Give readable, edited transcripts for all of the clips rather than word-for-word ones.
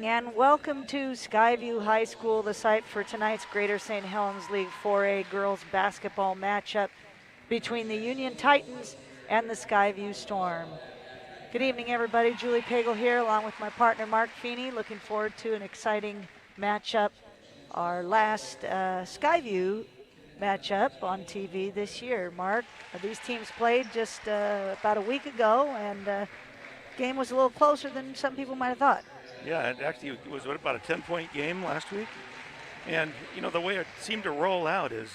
And welcome to Skyview High School, the site for tonight's Greater St. Helens League 4A girls basketball matchup between the Union Titans and the Skyview Storm. Good evening, everybody. Julie Pagel here, along with my partner Mark Feeney. Looking forward to an exciting matchup, our last Skyview matchup on TV this year. Mark, these teams played just about a week ago, and the game was a little closer than some people might have thought. Yeah, it actually was about a 10-point game last week. And, you know, the way it seemed to roll out is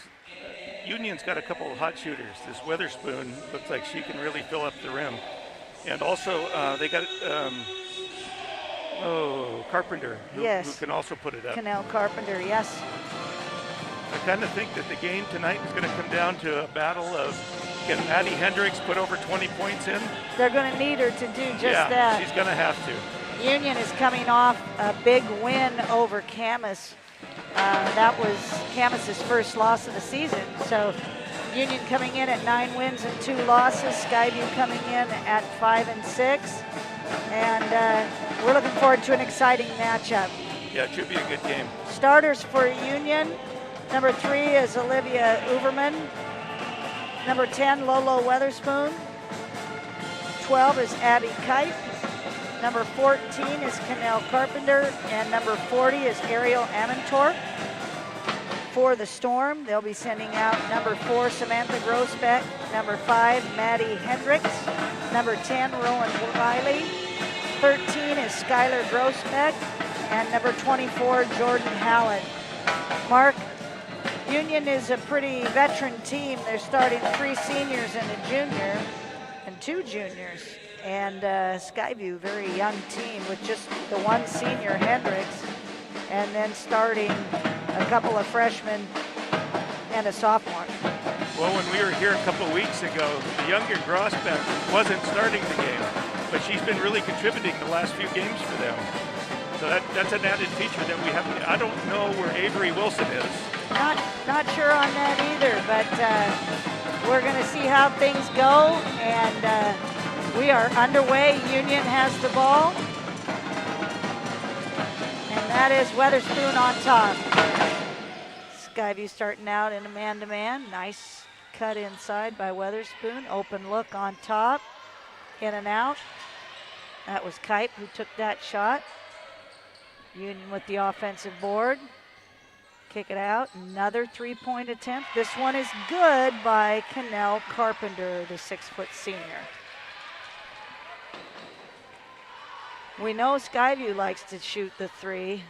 Union's got a couple of hot shooters. This Weatherspoon looks like she can really fill up the rim. And also they got Carpenter, who can also put it up. Canal Carpenter, yes. I kind of think that the game tonight is going to come down to a battle of, can Maddie Hendricks put over 20 points in? They're going to need her to do just that. Yeah, she's going to have to. Union is coming off a big win over Camas. That was Camas's first loss of the season. So Union coming in at 9 wins and 2 losses. Skyview coming in at 5 and 6. And we're looking forward to an exciting matchup. Yeah, it should be a good game. Starters for Union. Number 3 is Olivia Uverman. Number 10, Lolo Weatherspoon. 12 is Abby Kite. Number 14 is Canel Carpenter, and number 40 is Ariel Amantor. For the Storm, they'll be sending out number 4, Samantha Grossbeck, number 5, Maddie Hendricks, number 10, Rowan Riley, 13 is Skylar Grossbeck, and number 24, Jordan Hallett. Mark, Union is a pretty veteran team. They're starting 3 seniors and a junior, and 2 juniors. And Skyview, very young team with just the 1 senior, Hendricks, and then starting a couple of freshmen, and a sophomore. Well, when we were here a couple of weeks ago, the younger Grosbeck wasn't starting the game, but she's been really contributing the last few games for them. So that's an added feature that we have. I don't know where Avery Wilson is. Not sure on that either, but we're going to see how things go, and we are underway. Union has the ball, and that is Weatherspoon on top. Skyview starting out in a man-to-man. Nice cut inside by Weatherspoon. Open look on top, in and out. That was Kipe who took that shot. Union with the offensive board. Kick it out. Another three-point attempt. This one is good by Cannell Carpenter, the 6-foot senior. We know Skyview likes to shoot the three.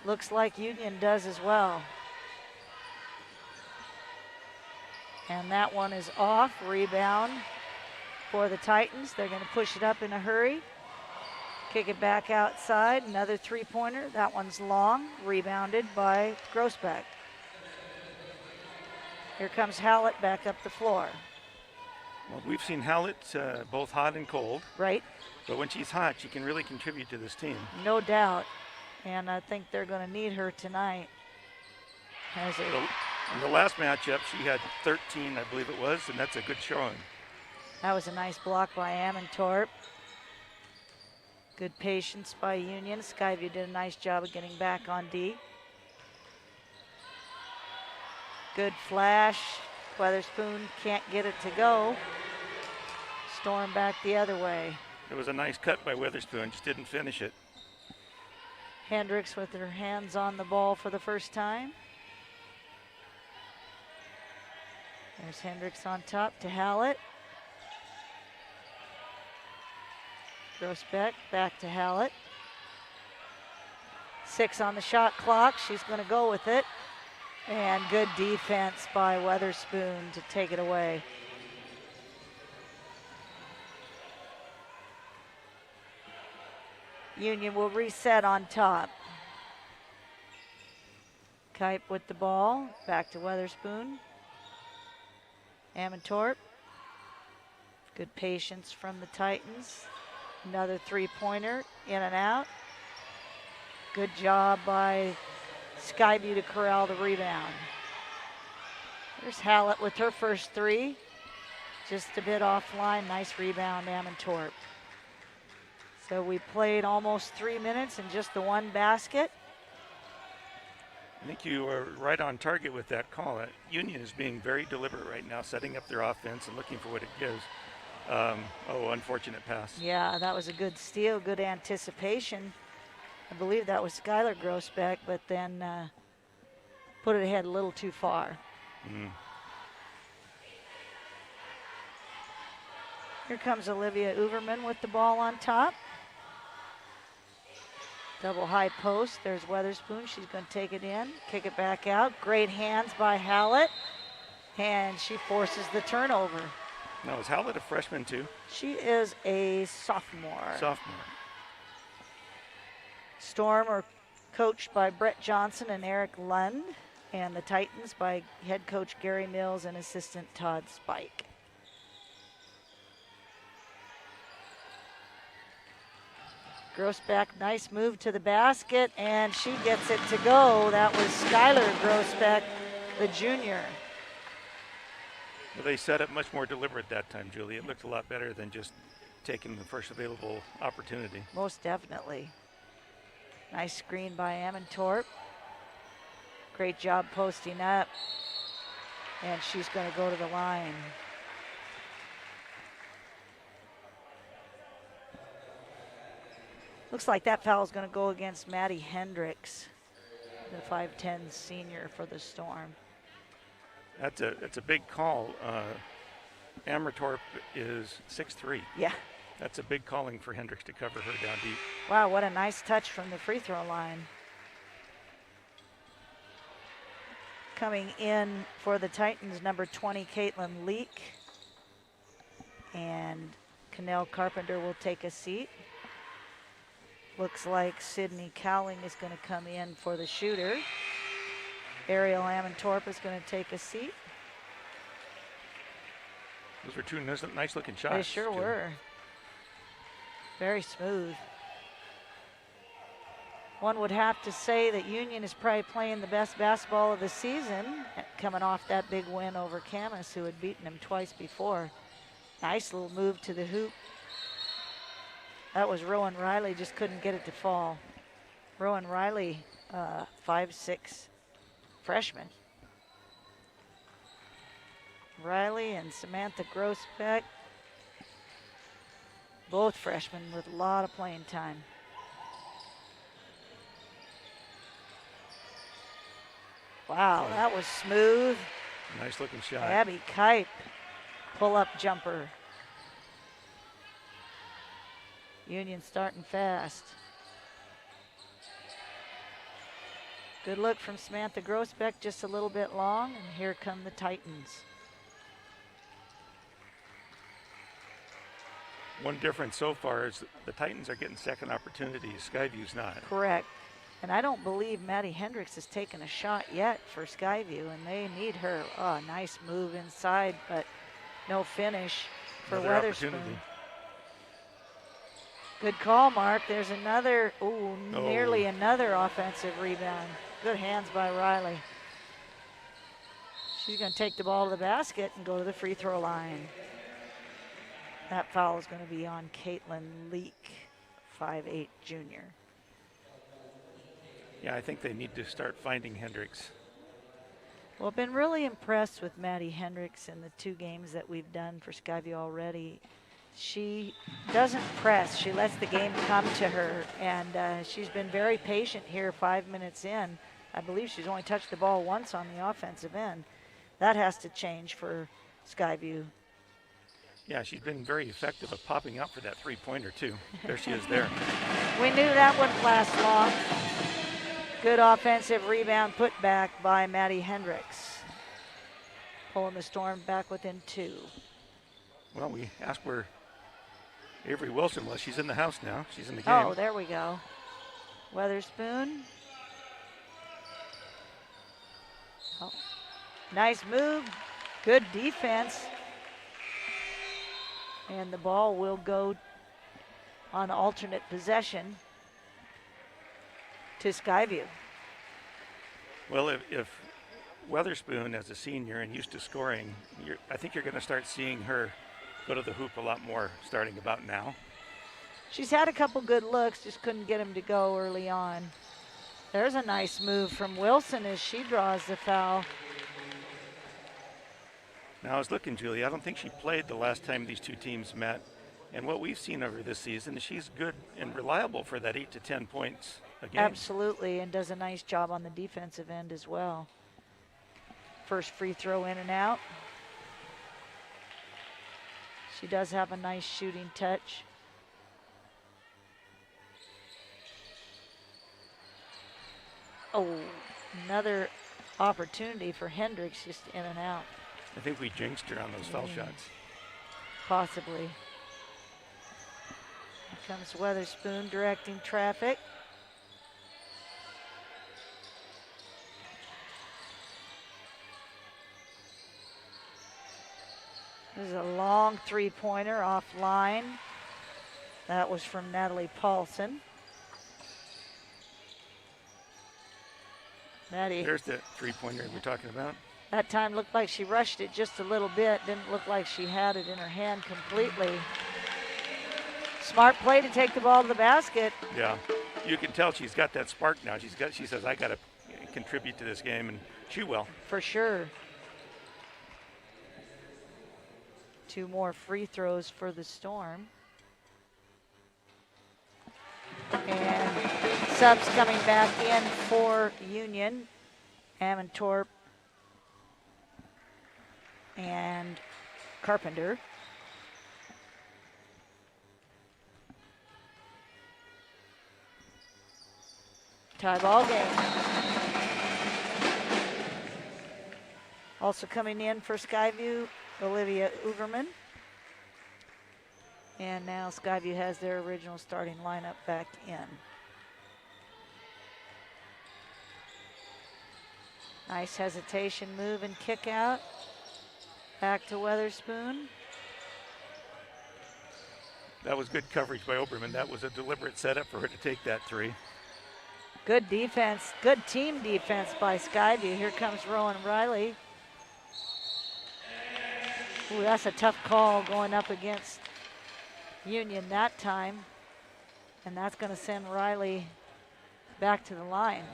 Looks like Union does as well. And that one is off. Rebound for the Titans. They're going to push it up in a hurry. Kick it back outside. Another three-pointer. That one's long. Rebounded by Grosbeck. Here comes Hallett back up the floor. Well, we've seen Hallett both hot and cold. Right. But when she's hot, she can really contribute to this team. No doubt. And I think they're going to need her tonight. In the last matchup, she had 13, I believe it was, and that's a good showing. That was a nice block by Amantorp. Good patience by Union. Skyview did a nice job of getting back on D. Good flash. Weatherspoon can't get it to go. Storm back the other way. It was a nice cut by Weatherspoon, just didn't finish it. Hendricks with her hands on the ball for the first time. There's Hendricks on top to Hallett. Grosbeck back to Hallett. 6 on the shot clock. She's going to go with it. And good defense by Weatherspoon to take it away. Union will reset on top. Kipe with the ball. Back to Weatherspoon. Amantorp. Good patience from the Titans. Another three-pointer, in and out. Good job by Skyview to corral the rebound. There's Hallett with her first three. Just a bit offline, nice rebound, Amantorp. So we played almost 3 minutes and just the one basket. I think you are right on target with that call. Union is being very deliberate right now, setting up their offense and looking for what it gives. Unfortunate pass. Yeah, that was a good steal, good anticipation. I believe that was Skylar Grosbeck, but then put it ahead a little too far. Here comes Olivia Uverman with the ball on top. Double high post. There's Weatherspoon. She's going to take it in, kick it back out. Great hands by Hallett, and she forces the turnover. Now, is Hallett a freshman too? She is a sophomore. Storm are coached by Brett Johnson and Eric Lund, and the Titans by head coach Gary Mills and assistant Todd Spike. Grosbeck, nice move to the basket, and she gets it to go. That was Skylar Grosbeck, the junior. Well, they set up much more deliberate that time, Julie. It looked a lot better than just taking the first available opportunity. Most definitely. Nice screen by Amantorp. Great job posting up. And she's going to go to the line. Looks like that foul is going to go against Maddie Hendricks, the 5'10" senior for the Storm. That's a big call. Amantorp is 6'3". Yeah. That's a big calling for Hendricks to cover her down deep. Wow, what a nice touch from the free throw line. Coming in for the Titans, number 20, Caitlin Leak. And Cannell Carpenter will take a seat. Looks like Sydney Cowling is going to come in for the shooter. Ariel Amantorp is going to take a seat. Those were two nice looking shots. They sure were. Very smooth. One would have to say that Union is probably playing the best basketball of the season, coming off that big win over Camas, who had beaten them twice before. Nice little move to the hoop. That was Rowan Riley, just couldn't get it to fall. Rowan Riley, 5'6" freshman. Riley and Samantha Grossbeck, both freshmen with a lot of playing time. Wow, that was smooth. Nice looking shot. Abby Kipe, pull-up jumper. Union starting fast. Good look from Samantha Grossbeck, just a little bit long, and here come the Titans. One difference so far is the Titans are getting second opportunities. Skyview's not. Correct. And I don't believe Maddie Hendricks has taken a shot yet for Skyview, and they need her. Oh, nice move inside, but no finish for Weatherspoon. Good call, Mark. There's another, nearly another offensive rebound. Good hands by Riley. She's going to take the ball to the basket and go to the free throw line. That foul is going to be on Caitlin Leak, 5'8" junior. Yeah, I think they need to start finding Hendricks. Well, I've been really impressed with Maddie Hendricks in the 2 games that we've done for Skyview already. She doesn't press. She lets the game come to her, and she's been very patient here 5 minutes in. I believe she's only touched the ball once on the offensive end. That has to change for Skyview. Yeah, she's been very effective at popping up for that three-pointer, too. There she is there. We knew that wouldn't last long. Good offensive rebound put back by Maddie Hendricks. Pulling the Storm back within 2. Well, we asked where Avery Wilson was. She's in the house now. She's in the game. Oh, there we go. Weatherspoon. Oh. Nice move. Good defense. And the ball will go on alternate possession to Skyview. Well, if Weatherspoon, as a senior and used to scoring, I think you're going to start seeing her go to the hoop a lot more starting about now. She's had a couple good looks, just couldn't get him to go early on. There's a nice move from Wilson as she draws the foul. Now I was looking, Julie, I don't think she played the last time these two teams met. And what we've seen over this season is she's good and reliable for that 8 to 10 points a game. Absolutely, and does a nice job on the defensive end as well. First free throw in and out. She does have a nice shooting touch. Oh, another opportunity for Hendricks, just in and out. I think we jinxed her on those foul shots. Possibly. Here comes Weatherspoon directing traffic. This is a long three-pointer offline. That was from Natalie Paulson. Maddie. There's the three-pointer we're talking about. That time looked like she rushed it just a little bit. Didn't look like she had it in her hand completely. Smart play to take the ball to the basket. Yeah, you can tell she's got that spark now. She says, I got to contribute to this game, and she will. For sure. 2 more free throws for the Storm. And subs coming back in for Union. Amantorp and Carpenter. Tie ball game. Also coming in for Skyview, Olivia Uverman. And now Skyview has their original starting lineup back in. Nice hesitation move and kick out. Back to Weatherspoon. That was good coverage by Oberman. That was a deliberate setup for her to take that 3. Good defense, good team defense by Skyview. Here comes Rowan Riley. Ooh, that's a tough call going up against Union that time. And that's going to send Riley back to the line.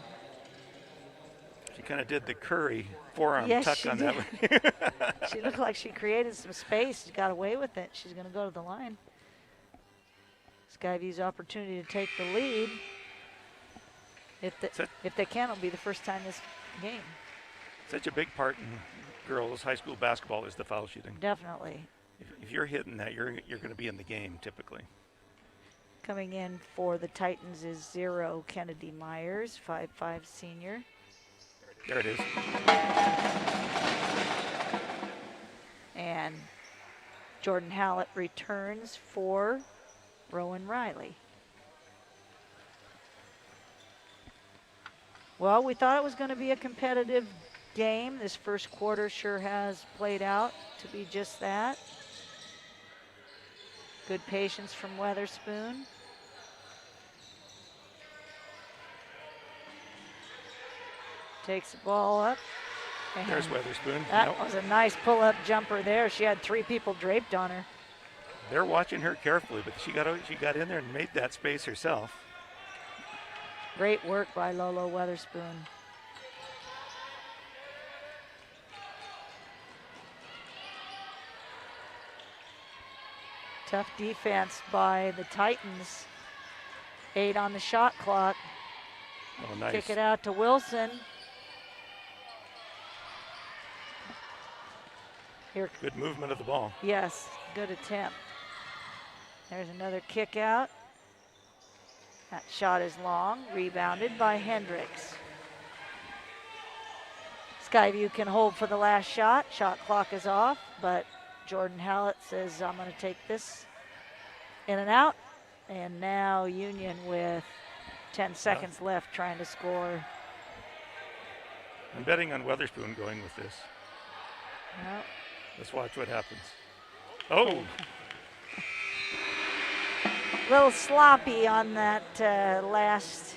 She kind of did the Curry forearm Yes, tuck she on did. that one. She looked like she created some space. She got away with it. She's going to go to the line. Skyview's opportunity to take the lead. If they can, it'll be the first time this game. Such a big part in girls' high school basketball is the foul shooting. Definitely. If you're hitting that, you're going to be in the game typically. Coming in for the Titans is 0 Kennedy Myers, 5'5" senior. There it is. And Jordan Hallett returns for Rowan Riley. Well, we thought it was going to be a competitive game. This first quarter sure has played out to be just that. Good patience from Weatherspoon. Takes the ball up. There's Weatherspoon. That was a nice pull-up jumper there. She had 3 people draped on her. They're watching her carefully, but she got in there and made that space herself. Great work by Lolo Weatherspoon. Tough defense by the Titans. 8 on the shot clock. Oh, nice. Kick it out to Wilson. Here. Good movement of the ball. Yes, good attempt. There's another kick out. That shot is long, rebounded by Hendricks. Skyview can hold for the last shot. Shot clock is off, but Jordan Hallett says, I'm going to take this in and out. And now Union with 10 seconds left trying to score. I'm betting on Weatherspoon going with this. Well, let's watch what happens. Oh! A little sloppy on that last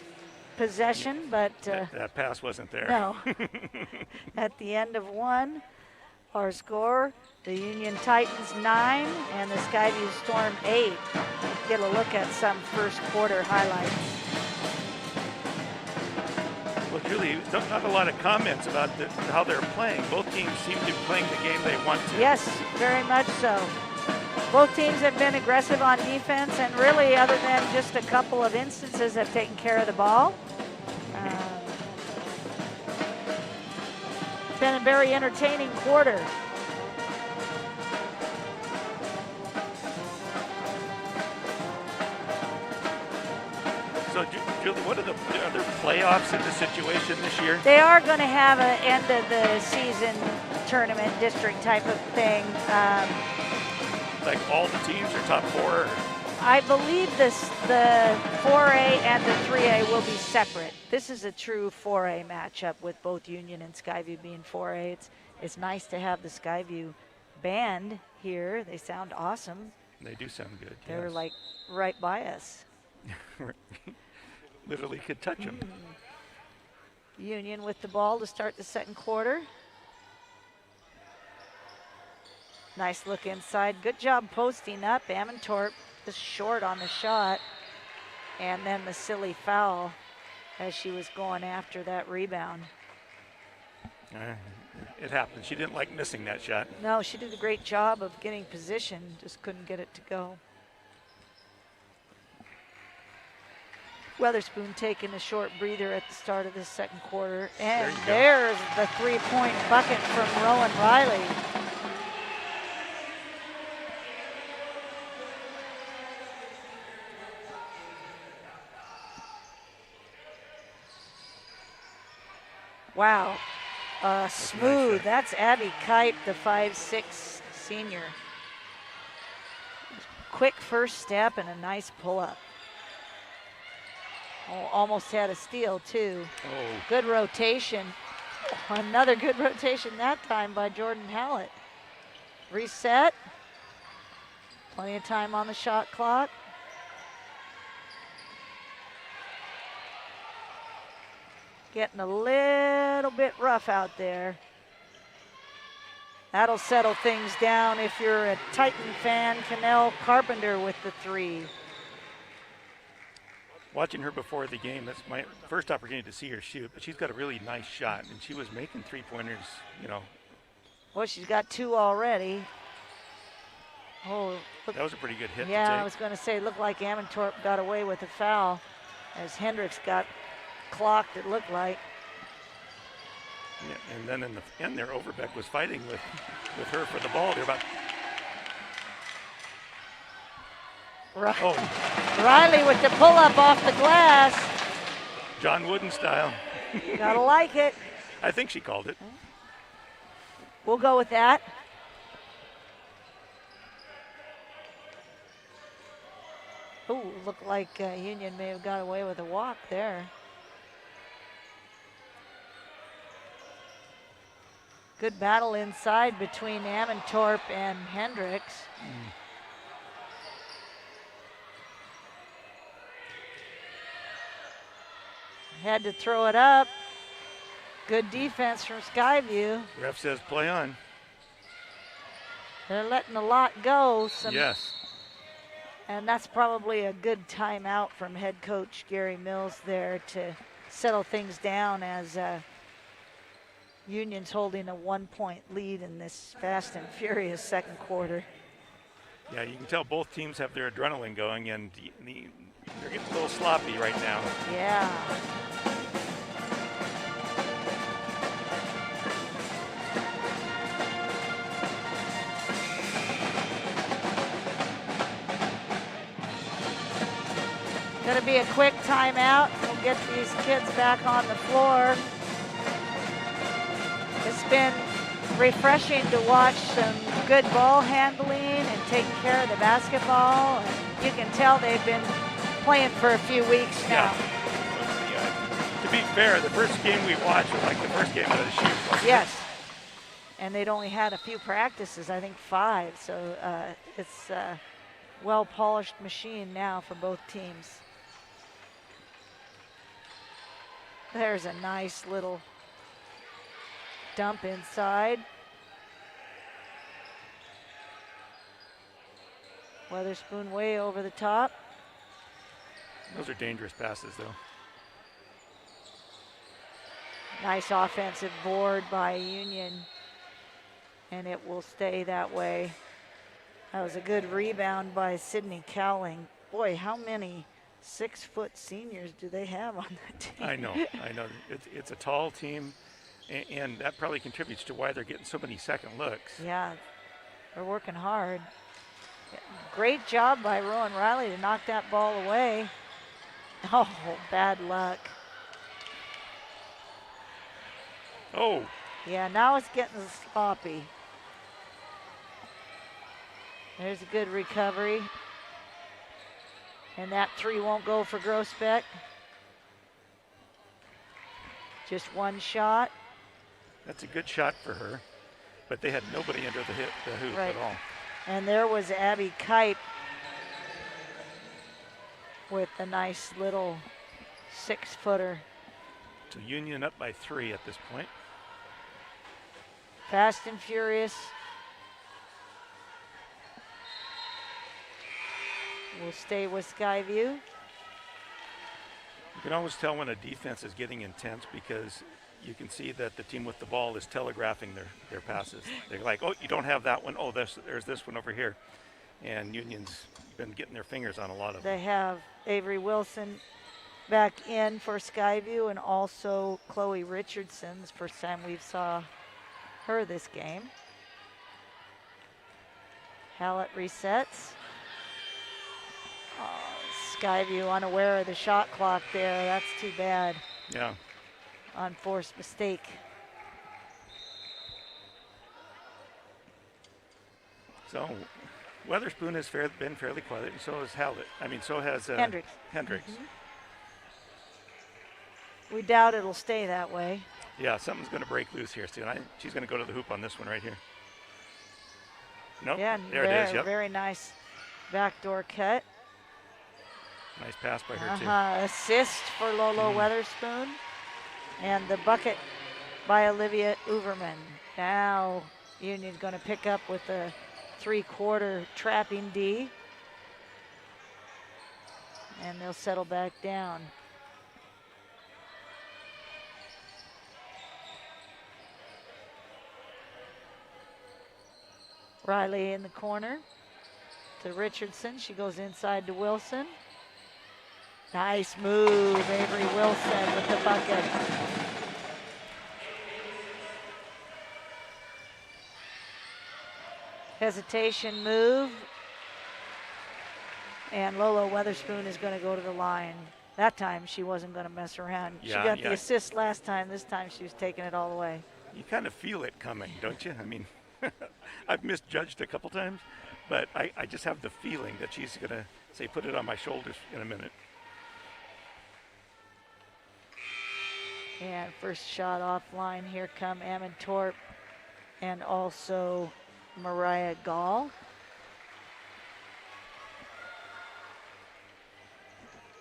possession, but that pass wasn't there. No. At the end of 1, our score, the Union Titans 9 and the Skyview Storm 8. Get a look at some first quarter highlights. Well, Julie, not a lot of comments about how they're playing. Both teams seem to be playing the game they want to. Yes, very much so. Both teams have been aggressive on defense, and really, other than just a couple of instances, have taken care of the ball. Been a very entertaining quarter. So, Julie, are there playoffs in this situation this year? They are going to have an end of the season tournament district type of thing. Like all the teams are top 4? I believe the 4A and the 3A will be separate. This is a true 4A matchup with both Union and Skyview being 4A. It's nice to have the Skyview band here. They sound awesome. They do sound good. They're yes. like right by us. Literally could touch them. Union with the ball to start the second quarter. Nice look inside. Good job posting up. Amantorp is short on the shot. And then the silly foul as she was going after that rebound. It happened. She didn't like missing that shot. No, she did a great job of getting position. Just couldn't get it to go. Weatherspoon taking a short breather at the start of this second quarter. And there's the 3-point bucket from Rowan Riley. Wow, smooth. Nice. That's Abby Kipe, the 5'6" senior. Quick first step and a nice pull-up. Oh, almost had a steal, too. Oh. Good rotation. Another good rotation that time by Jordan Hallett. Reset. Plenty of time on the shot clock. Getting a little bit rough out there. That'll settle things down if you're a Titan fan. Canell Carpenter with the 3. Watching her before the game, that's my first opportunity to see her shoot, but she's got a really nice shot, and she was making three-pointers, you know. Well, she's got 2 already. Oh, look. That was a pretty good hit. Yeah, I was going to say, looked like Amantorp got away with a foul as Hendricks got clocked, it looked like. Yeah, and then in the end there, Overbeck was fighting with her for the ball. They're about. Riley with the pull-up off the glass. John Wooden style. Gotta like it. I think she called it. We'll go with that. Ooh, looked like Union may have got away with a walk there. Good battle inside between Amantorp and Hendricks. Had to throw it up. Good defense from Skyview. Ref says play on. They're letting a lot go. Yes. And that's probably a good timeout from head coach Gary Mills there to settle things down as Union's holding a 1-point lead in this fast and furious second quarter. Yeah, you can tell both teams have their adrenaline going, and they're getting a little sloppy right now. Yeah. Gonna be a quick timeout. We'll get these kids back on the floor. It's been refreshing to watch some good ball handling and taking care of the basketball. And you can tell they've been playing for a few weeks now. Yeah. To be fair, the first game we watched was like the first game out of the chute. wasn't it? Yes. And they'd only had a few practices, I think 5. So it's a well-polished machine now for both teams. There's a nice little dump inside. Weatherspoon way over the top. Those are dangerous passes, though. Nice offensive board by Union, and it will stay that way. That was a good rebound by Sydney Cowling. Boy, how many 6-foot seniors do they have on that team? I know. It's a tall team, and that probably contributes to why they're getting so many second looks. Yeah, they're working hard. Great job by Rowan Riley to knock that ball away. Oh, bad luck. Oh. Yeah, now it's getting sloppy. There's a good recovery. And that 3 won't go for Grossbeck. Just one shot. That's a good shot for her, but they had nobody under the hoop Right. at all. And there was Abby Kite with a nice little 6-footer. So Union up by 3 at this point. Fast and furious. We'll stay with Skyview. You can always tell when a defense is getting intense because you can see that the team with the ball is telegraphing their passes. They're like, oh, you don't have that one. Oh, there's this one over here. And Union's been getting their fingers on a lot of them. They have Avery Wilson back in for Skyview and also Chloe Richardson. It's the first time we've saw her this game. Hallett resets. Oh, Skyview unaware of the shot clock there. That's too bad. Yeah. Unforced mistake. So Weatherspoon has been fairly quiet, and so has Hallett. So has Hendricks. Hendricks. We doubt it'll stay that way. Yeah, something's going to break loose here soon. She's going to go to the hoop on this one right here. Nope. Yeah, there it is. Yep. Very nice backdoor cut. Nice pass by her, too. Assist for Lolo Weatherspoon. And the bucket by Olivia Uverman. Now Union's going to pick up with a 3/4 trapping D. And they'll settle back down. Riley in the corner to Richardson. She goes inside to Wilson. Nice move, Avery Wilson with the bucket. Hesitation move. And Lolo Weatherspoon is going to go to the line. That time she wasn't going to mess around. Yeah, she got the assist last time. This time she was taking it all the way. You kind of feel it coming, don't you? I mean, I've misjudged a couple times, but I just have the feeling that she's going to say, put it on my shoulders in a minute. And first shot offline. Here come Ammon Torp and also Mariah Gall.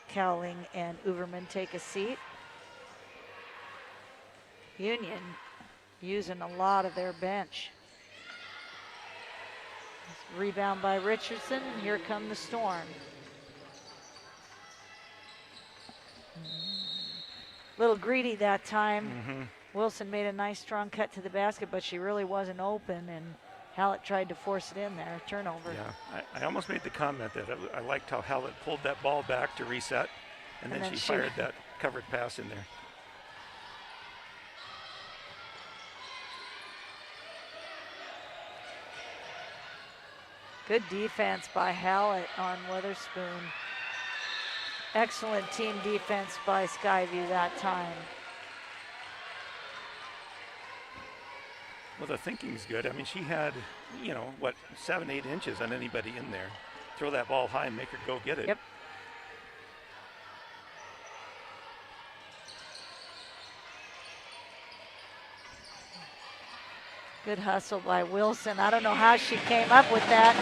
Cowling and Uverman take a seat. Union using a lot of their bench. Rebound by Richardson, and here come the Storm. Little greedy that time. Wilson made a nice strong cut to the basket, but she really wasn't open, and Hallett tried to force it in there. Turnover. Yeah, I almost made the comment that I liked how Hallett pulled that ball back to reset, and then she fired that covered pass in there. Good defense by Hallett on Weatherspoon. Excellent team defense by Skyview that time. Well, the thinking's good. I mean, she had, 7-8 inches on anybody in there. Throw that ball high and make her go get it. Yep. Good hustle by Wilson. I don't know how she came up with that.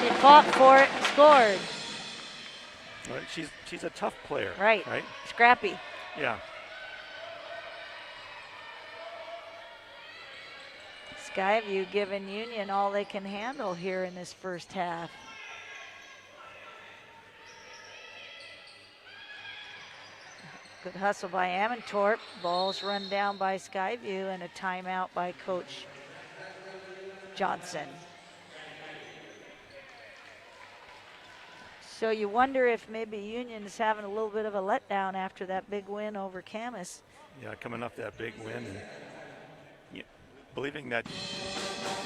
She fought for it and scored. Well, she's a tough player. Right. Scrappy. Yeah. Skyview giving Union all they can handle here in this first half. Good hustle by Amantorp. Ball's run down by Skyview and a timeout by Coach Johnson. So you wonder if maybe Union's having a little bit of a letdown after that big win over Camas. Yeah, coming off that big win and believing that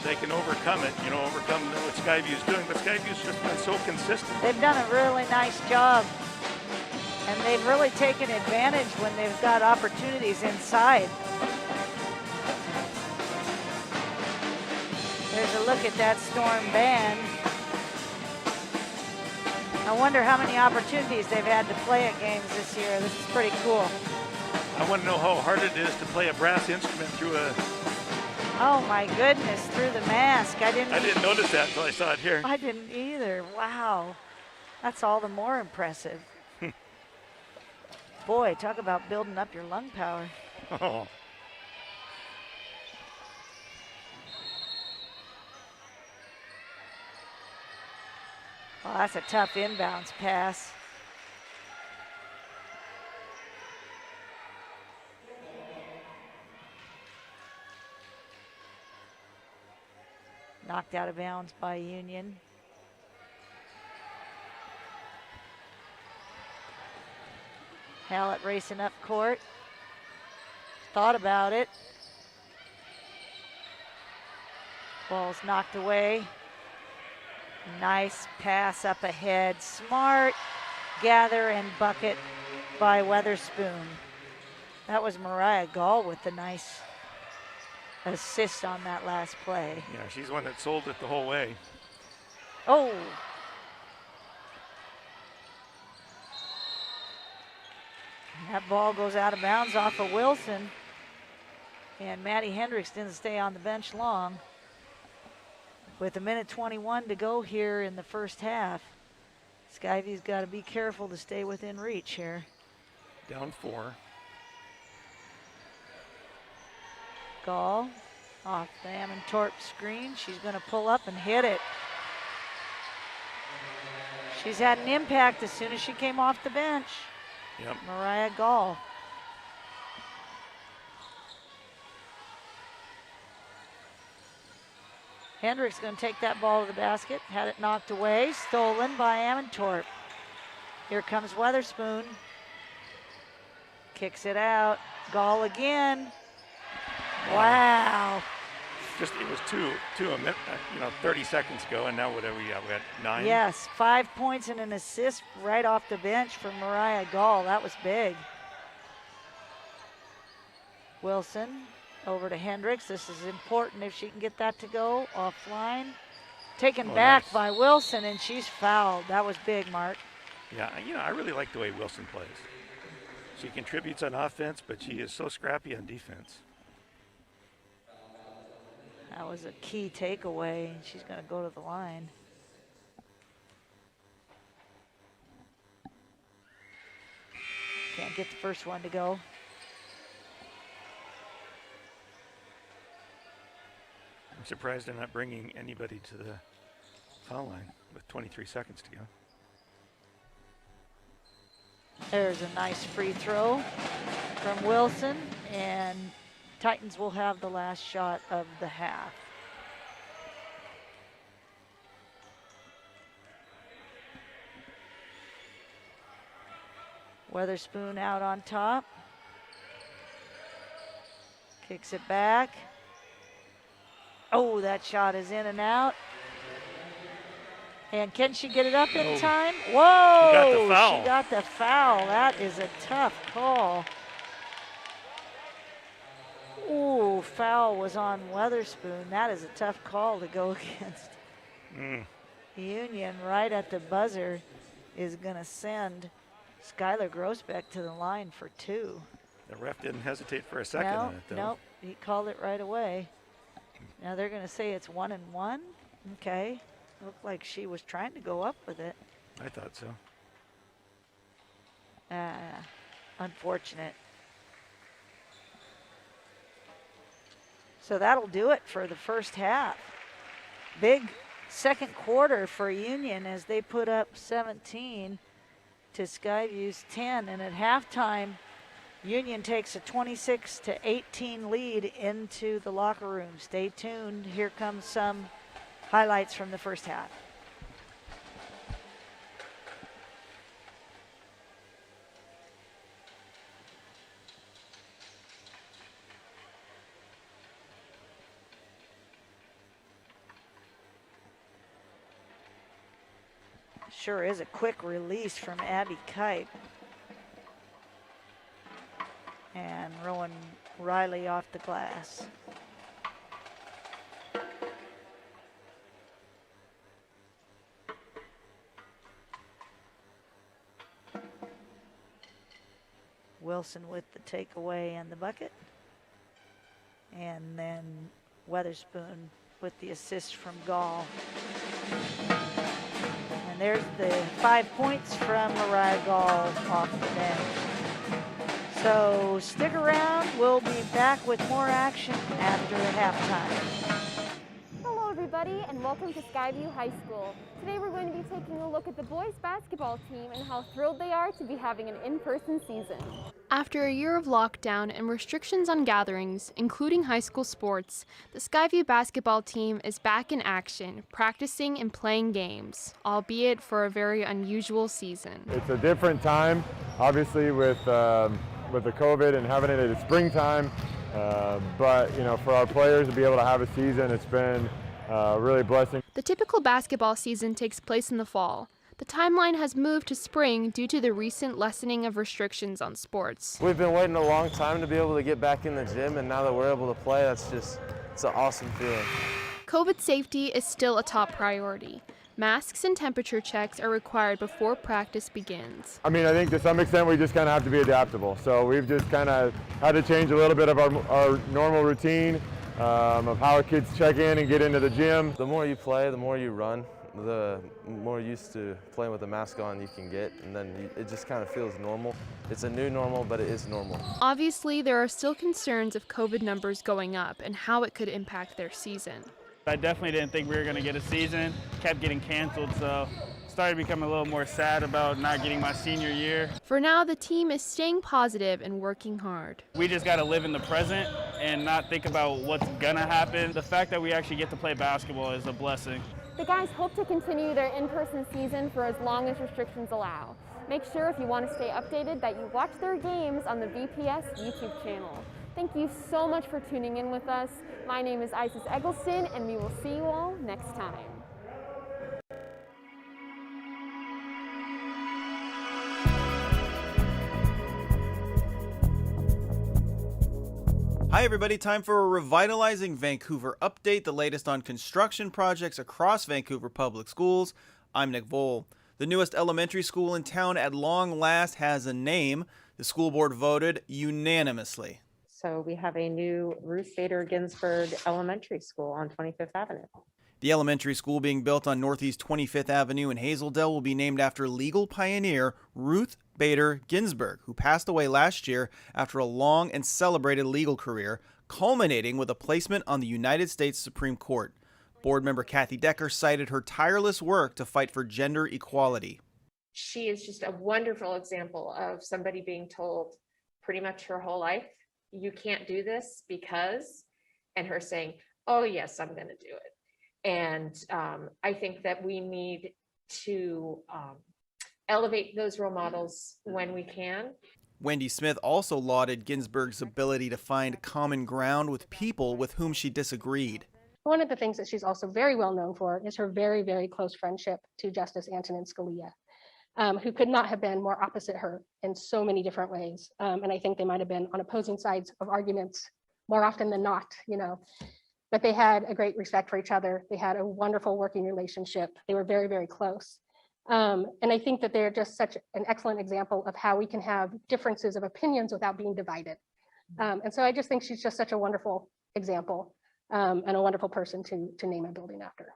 they can overcome it, overcome what Skyview's doing, but Skyview's just been so consistent. They've done a really nice job, and they've really taken advantage when they've got opportunities inside. There's a look at that Storm band. I wonder how many opportunities they've had to play at games this year. This is pretty cool. I want to know how hard it is to play a brass instrument through a... Oh my goodness, through the mask. I didn't notice that until I saw it here. I didn't either. Wow. That's all the more impressive. Boy, talk about building up your lung power. Oh. Well, that's a tough inbounds pass. Knocked out of bounds by Union. Hallett racing up court. Thought about it. Ball's knocked away. Nice pass up ahead. Smart gather and bucket by Weatherspoon. That was Mariah Gall with the nice assist on that last play. Yeah, she's the one that sold it the whole way. Oh. That ball goes out of bounds off of Wilson. And Maddie Hendricks didn't stay on the bench long. With 1:21 to go here in the first half, Skyview's got to be careful to stay within reach here. Down 4. Gall off the Amantorp screen. She's going to pull up and hit it. She's had an impact as soon as she came off the bench. Yep. Mariah Gall. Hendricks going to take that ball to the basket. Had it knocked away. Stolen by Amantorp. Here comes Weatherspoon. Kicks it out. Gall again. Wow. Just it was two a minute, 30 seconds ago, and now whatever we had 9. Yes, 5 points and an assist right off the bench from Mariah Gall. That was big. Wilson over to Hendricks. This is important if she can get that to go offline. Taken back nice by Wilson, and she's fouled. That was big, Mark. Yeah, I really like the way Wilson plays. She contributes on offense, but she is so scrappy on defense. That was a key takeaway, and she's going to go to the line. Can't get the first one to go. I'm surprised they're not bringing anybody to the foul line with 23 seconds to go. There's a nice free throw from Wilson, and Titans will have the last shot of the half. Weatherspoon out on top. Kicks it back. Oh, that shot is in and out. And can she get it up in time? Whoa! She got the foul. She got the foul. That is a tough call. Ooh, foul was on Weatherspoon. That is a tough call to go against. Union right at the buzzer is going to send Skylar Grossbeck to the line for 2. The ref didn't hesitate for a second on it, though. Nope, he called it right away. Now they're going to say it's 1-1. Okay. Looked like she was trying to go up with it. I thought so. Unfortunate. So that'll do it for the first half. Big second quarter for Union as they put up 17 to Skyview's 10. And at halftime, Union takes a 26-18 lead into the locker room. Stay tuned. Here comes some highlights from the first half. Sure is a quick release from Abby Kipe. And Rowan Riley off the glass. Wilson with the takeaway and the bucket. And then Weatherspoon with the assist from Gall. And there's the 5 points from Mariah Gall off the bench. So stick around. We'll be back with more action after halftime. Hello everybody and welcome to Skyview High School. Today we're going to be taking a look at the boys basketball team and how thrilled they are to be having an in-person season. After a year of lockdown and restrictions on gatherings, including high school sports, the Skyview basketball team is back in action, practicing and playing games, albeit for a very unusual season. It's a different time, obviously with the COVID and having it at springtime, but for our players to be able to have a season, it's been really a blessing. The typical basketball season takes place in the fall. The timeline has moved to spring due to the recent lessening of restrictions on sports. We've been waiting a long time to be able to get back in the gym, and now that we're able to play, it's an awesome feeling. COVID safety is still a top priority. Masks and temperature checks are required before practice begins. I mean, I think to some extent we just kind of have to be adaptable. So we've just kind of had to change a little bit of our normal routine of how kids check in and get into the gym. The more you play, the more you run, the more used to playing with a mask on you can get, and then it just kind of feels normal. It's a new normal, but it is normal. Obviously, there are still concerns of COVID numbers going up and how it could impact their season. I definitely didn't think we were going to get a season. Kept getting canceled, so started becoming a little more sad about not getting my senior year. For now, the team is staying positive and working hard. We just got to live in the present and not think about what's going to happen. The fact that we actually get to play basketball is a blessing. The guys hope to continue their in-person season for as long as restrictions allow. Make sure if you want to stay updated that you watch their games on the VPS YouTube channel. Thank you so much for tuning in with us. My name is Isis Eggleston, and we will see you all next time. Hi everybody, time for a Revitalizing Vancouver update, the latest on construction projects across Vancouver Public Schools. I'm Nick Vole. The newest elementary school in town at long last has a name. The school board voted unanimously. So we have a new Ruth Bader Ginsburg Elementary School on 25th Avenue. The elementary school being built on Northeast 25th Avenue in Hazeldale will be named after legal pioneer Ruth Bader Ginsburg, who passed away last year after a long and celebrated legal career, culminating with a placement on the United States Supreme Court. Board member Kathy Decker cited her tireless work to fight for gender equality. She is just a wonderful example of somebody being told pretty much her whole life, you can't do this because, and her saying, oh yes, I'm going to do it. And I think that we need to elevate those role models when we can. Wendy Smith also lauded Ginsburg's ability to find common ground with people with whom she disagreed. One of the things that she's also very well known for is her very, very close friendship to Justice Antonin Scalia, who could not have been more opposite her in so many different ways. And I think they might have been on opposing sides of arguments more often than not, but they had a great respect for each other. They had a wonderful working relationship. They were very, very close. And I think that they're just such an excellent example of how we can have differences of opinions without being divided. And so I just think she's just such a wonderful example and a wonderful person to name a building after.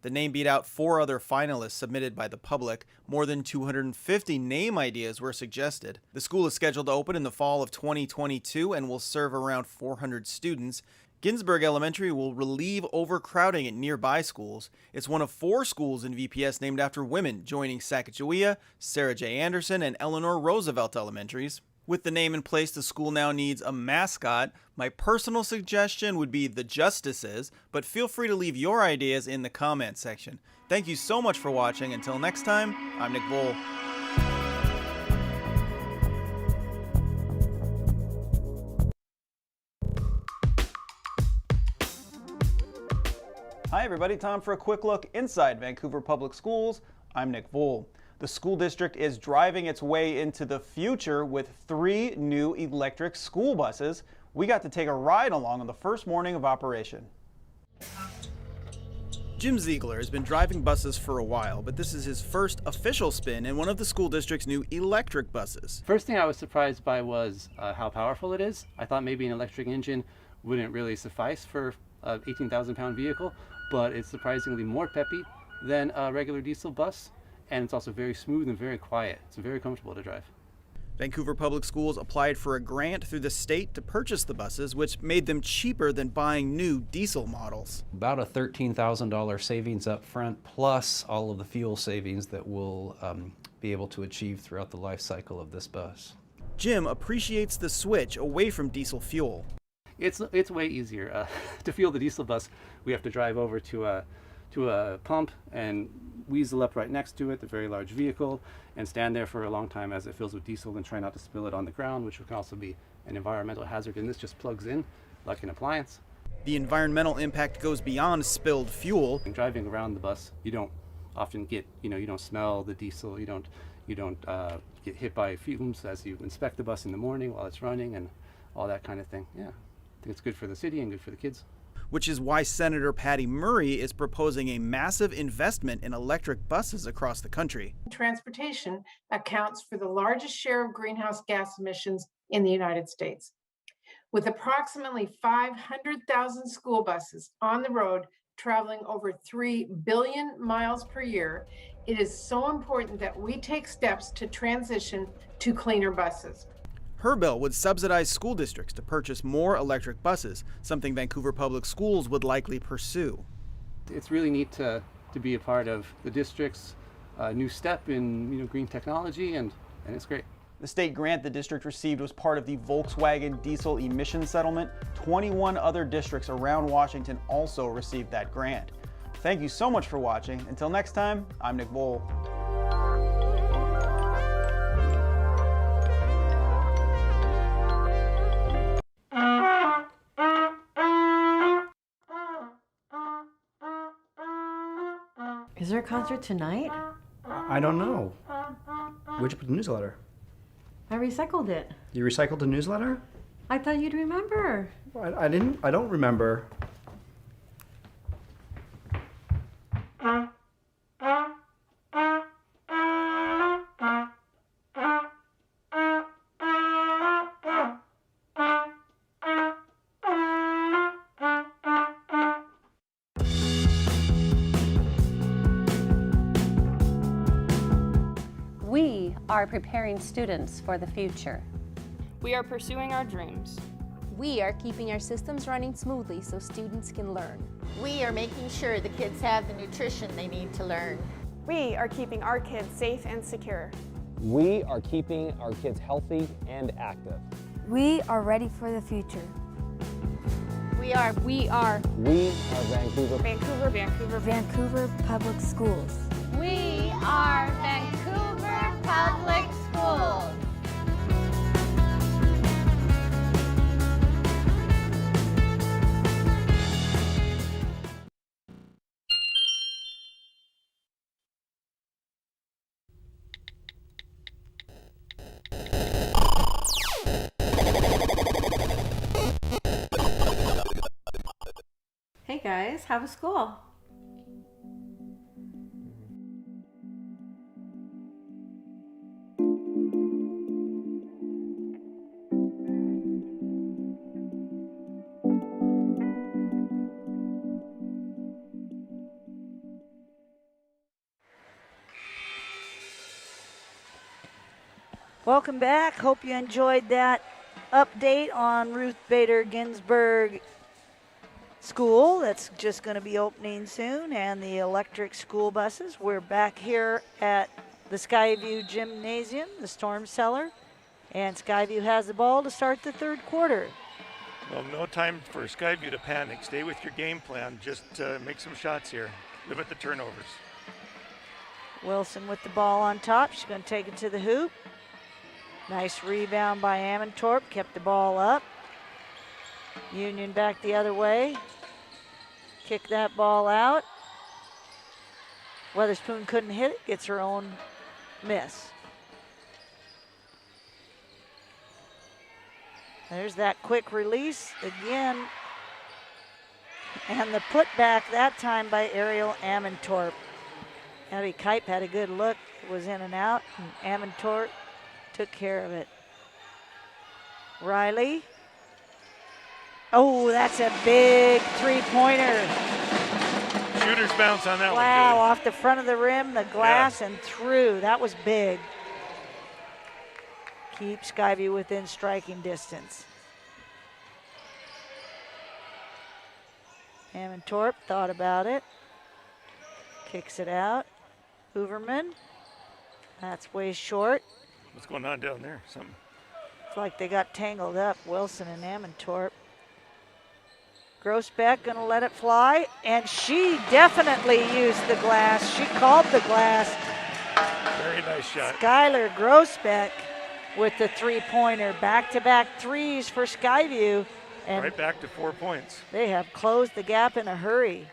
The name beat out 4 other finalists submitted by the public. More than 250 name ideas were suggested. The school is scheduled to open in the fall of 2022 and will serve around 400 students. Ginsburg Elementary will relieve overcrowding at nearby schools. It's one of 4 schools in VPS named after women, joining Sacagawea, Sarah J. Anderson, and Eleanor Roosevelt Elementaries. With the name in place, the school now needs a mascot. My personal suggestion would be the Justices, but feel free to leave your ideas in the comments section. Thank you so much for watching. Until next time, I'm Nick Vole. Hi everybody, time for a quick look inside Vancouver Public Schools. I'm Nick Vole. The school district is driving its way into the future with 3 new electric school buses. We got to take a ride along on the first morning of operation. Jim Ziegler has been driving buses for a while, but this is his first official spin in one of the school district's new electric buses. First thing I was surprised by was how powerful it is. I thought maybe an electric engine wouldn't really suffice for an 18,000-pound vehicle, but it's surprisingly more peppy than a regular diesel bus. And it's also very smooth and very quiet. It's very comfortable to drive. Vancouver Public Schools applied for a grant through the state to purchase the buses, which made them cheaper than buying new diesel models. About a $13,000 savings up front, plus all of the fuel savings that we'll be able to achieve throughout the life cycle of this bus. Jim appreciates the switch away from diesel fuel. It's way easier. To fuel the diesel bus, we have to drive over to a pump and weasel up right next to it, the very large vehicle, and stand there for a long time as it fills with diesel and try not to spill it on the ground, which can also be an environmental hazard. And this just plugs in like an appliance. The environmental impact goes beyond spilled fuel. And driving around the bus, you don't often get, you don't smell the diesel, you don't get hit by fumes as you inspect the bus in the morning while it's running and all that kind of thing. Yeah, I think it's good for the city and good for the kids. which is why Senator Patty Murray is proposing a massive investment in electric buses across the country. Transportation accounts for the largest share of greenhouse gas emissions in the United States. With approximately 500,000 school buses on the road traveling over 3 billion miles per year, it is so important that we take steps to transition to cleaner buses. Her bill would subsidize school districts to purchase more electric buses, something Vancouver Public Schools would likely pursue. It's really neat to be a part of the district's new step in green technology, and it's great. The state grant the district received was part of the Volkswagen diesel emission settlement. 21 other districts around Washington also received that grant. Thank you so much for watching. Until next time, I'm Nick Bohl. Is there a concert tonight? I don't know. Where'd you put the newsletter? I recycled it. You recycled the newsletter? I thought you'd remember. I didn't. I don't remember. We are preparing students for the future. We are pursuing our dreams. We are keeping our systems running smoothly so students can learn. We are making sure the kids have the nutrition they need to learn. We are keeping our kids safe and secure. We are keeping our kids healthy and active. We are ready for the future. We are Vancouver Public Schools. We are Vancouver Public Schools. Hey guys, how was school? Welcome back. Hope you enjoyed that update on Ruth Bader Ginsburg School. That's just going to be opening soon, and the electric school buses. We're back here at the Skyview Gymnasium, the Storm Cellar, and Skyview has the ball to start the third quarter. Well, no time for Skyview to panic. Stay with your game plan. Just make some shots here. Limit the turnovers. Wilson with the ball on top. She's going to take it to the hoop. Nice rebound by Amantorp. Kept the ball up. Union back the other way. Kick that ball out. Weatherspoon couldn't hit it. Gets her own miss. There's that quick release again. And the putback that time by Ariel Amantorp. Abby Kipe had a good look. It was in and out. And Amantorp took care of it. Riley. Oh, that's a big three-pointer. Shooter's bounce on that one. Wow, off the front of the rim, the glass, and through. That was big. Keep Skyview within striking distance. Amantorp thought about it. Kicks it out. Hooverman. That's way short. What's going on down there? Something. It's like they got tangled up, Wilson and Amantorp. Grossbeck gonna let it fly, and she definitely used the glass. She called the glass. Very nice shot. Skylar Grossbeck with the three-pointer. Back-to-back threes for Skyview. And right back to 4 points. They have closed the gap in a hurry.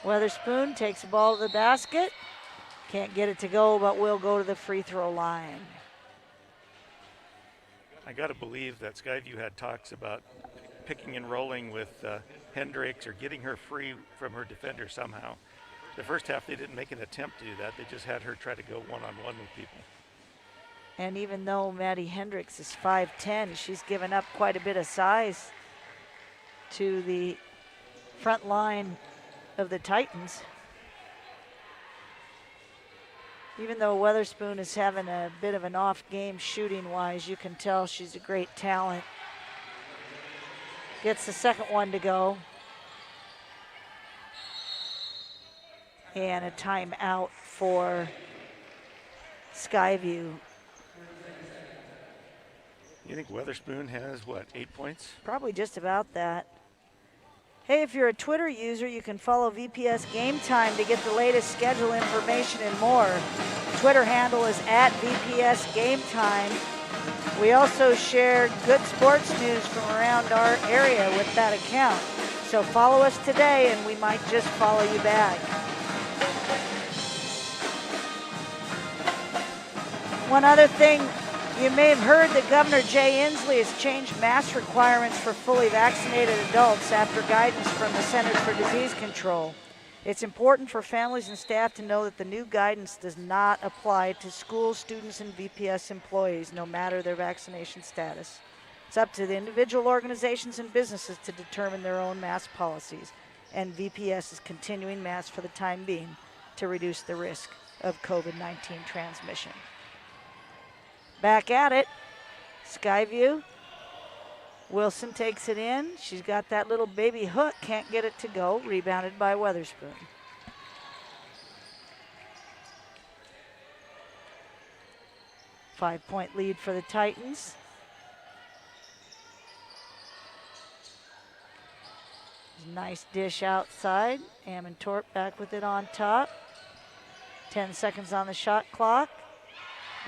Weatherspoon takes the ball to the basket. Can't get it to go, but will go to the free throw line. I got to believe that Skyview had talks about picking and rolling with Hendricks or getting her free from her defender somehow. The first half, they didn't make an attempt to do that. They just had her try to go one-on-one with people. And even though Maddie Hendricks is 5'10", she's given up quite a bit of size to the front line of the Titans. Even though Weatherspoon is having a bit of an off game shooting-wise, you can tell she's a great talent. Gets the second one to go. And a timeout for Skyview. You think Weatherspoon has, what, 8 points? Probably just about that. Hey, if you're a Twitter user, you can follow VPS Game Time to get the latest schedule information and more. Twitter handle is @VPS Game Time. We also share good sports news from around our area with that account. So follow us today and we might just follow you back. One other thing, you may have heard that Governor Jay Inslee has changed mask requirements for fully vaccinated adults after guidance from the Centers for Disease Control. It's important for families and staff to know that the new guidance does not apply to school students and VPS employees, no matter their vaccination status. It's up to the individual organizations and businesses to determine their own mask policies, and VPS is continuing masks for the time being to reduce the risk of COVID-19 transmission. Back at it, Skyview. Wilson takes it in. She's got that little baby hook, can't get it to go. Rebounded by Weatherspoon. Five-point lead for the Titans. Nice dish outside. Amontorp back with it on top. 10 seconds on the shot clock.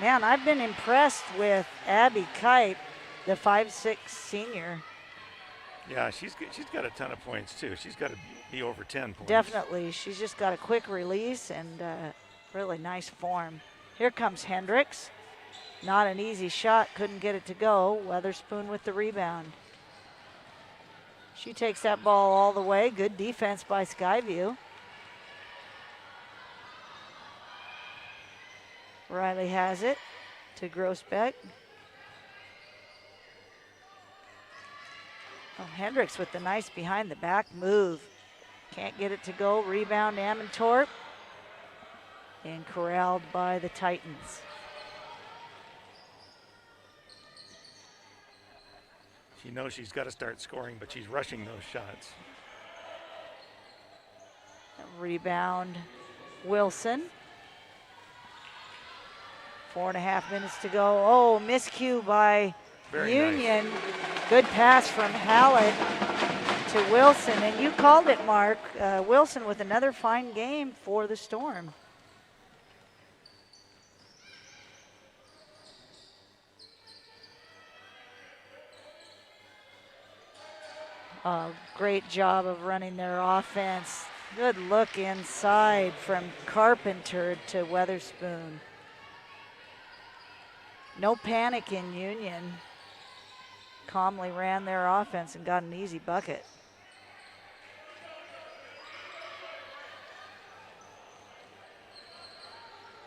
Man, I've been impressed with Abby Kipe, the 5'6" senior. Yeah, she's got a ton of points too. She's got to be over 10 points. Definitely. She's just got a quick release and really nice form. Here comes Hendricks. Not an easy shot, couldn't get it to go. Weatherspoon with the rebound. She takes that ball all the way. Good defense by Skyview. Riley has it to Grossbeck. Oh, Hendricks with the nice behind the back move. Can't get it to go. Rebound Amontorp. And corralled by the Titans. She knows she's got to start scoring, but she's rushing those shots. Rebound Wilson. 4.5 minutes to go. Oh, miscue by Union. Nice. Good pass from Hallett to Wilson. And you called it, Mark. Wilson with another fine game for the Storm. Great job of running their offense. Good look inside from Carpenter to Weatherspoon. No panic in Union. Calmly ran their offense and got an easy bucket.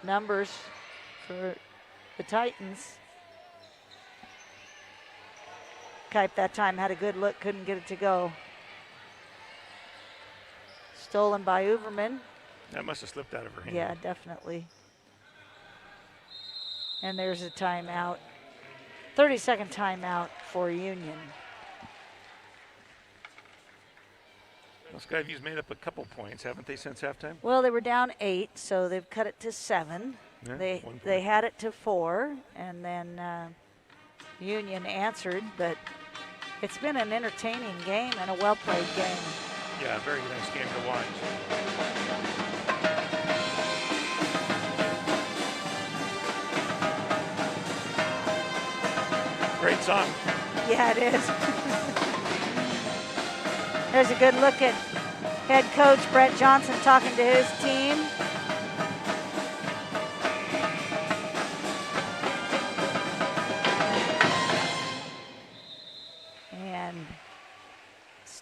Numbers for the Titans. Kipe that time had a good look, couldn't get it to go. Stolen by Uverman. That must have slipped out of her hand. Yeah, definitely. And there's a timeout. 30-second timeout for Union. Well, Skyview's made up a couple points, haven't they, since halftime? Well, they were down 8, so they've cut it to 7. Yeah, they had it to 4, and then Union answered, but it's been an entertaining game and a well-played game. Yeah, very nice game to watch. Great song. Yeah, it is. There's a good look at head coach Brett Johnson talking to his team.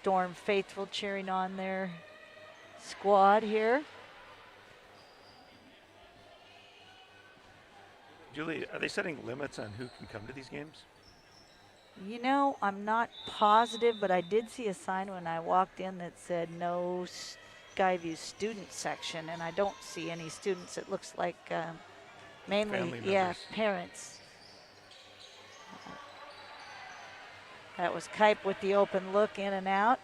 Storm faithful cheering on their squad here. Julie, are they setting limits on who can come to these games? You know, I'm not positive, but I did see a sign when I walked in that said no Skyview student section, and I don't see any students. It looks like mainly, parents. That was Kipe with the open look in and out.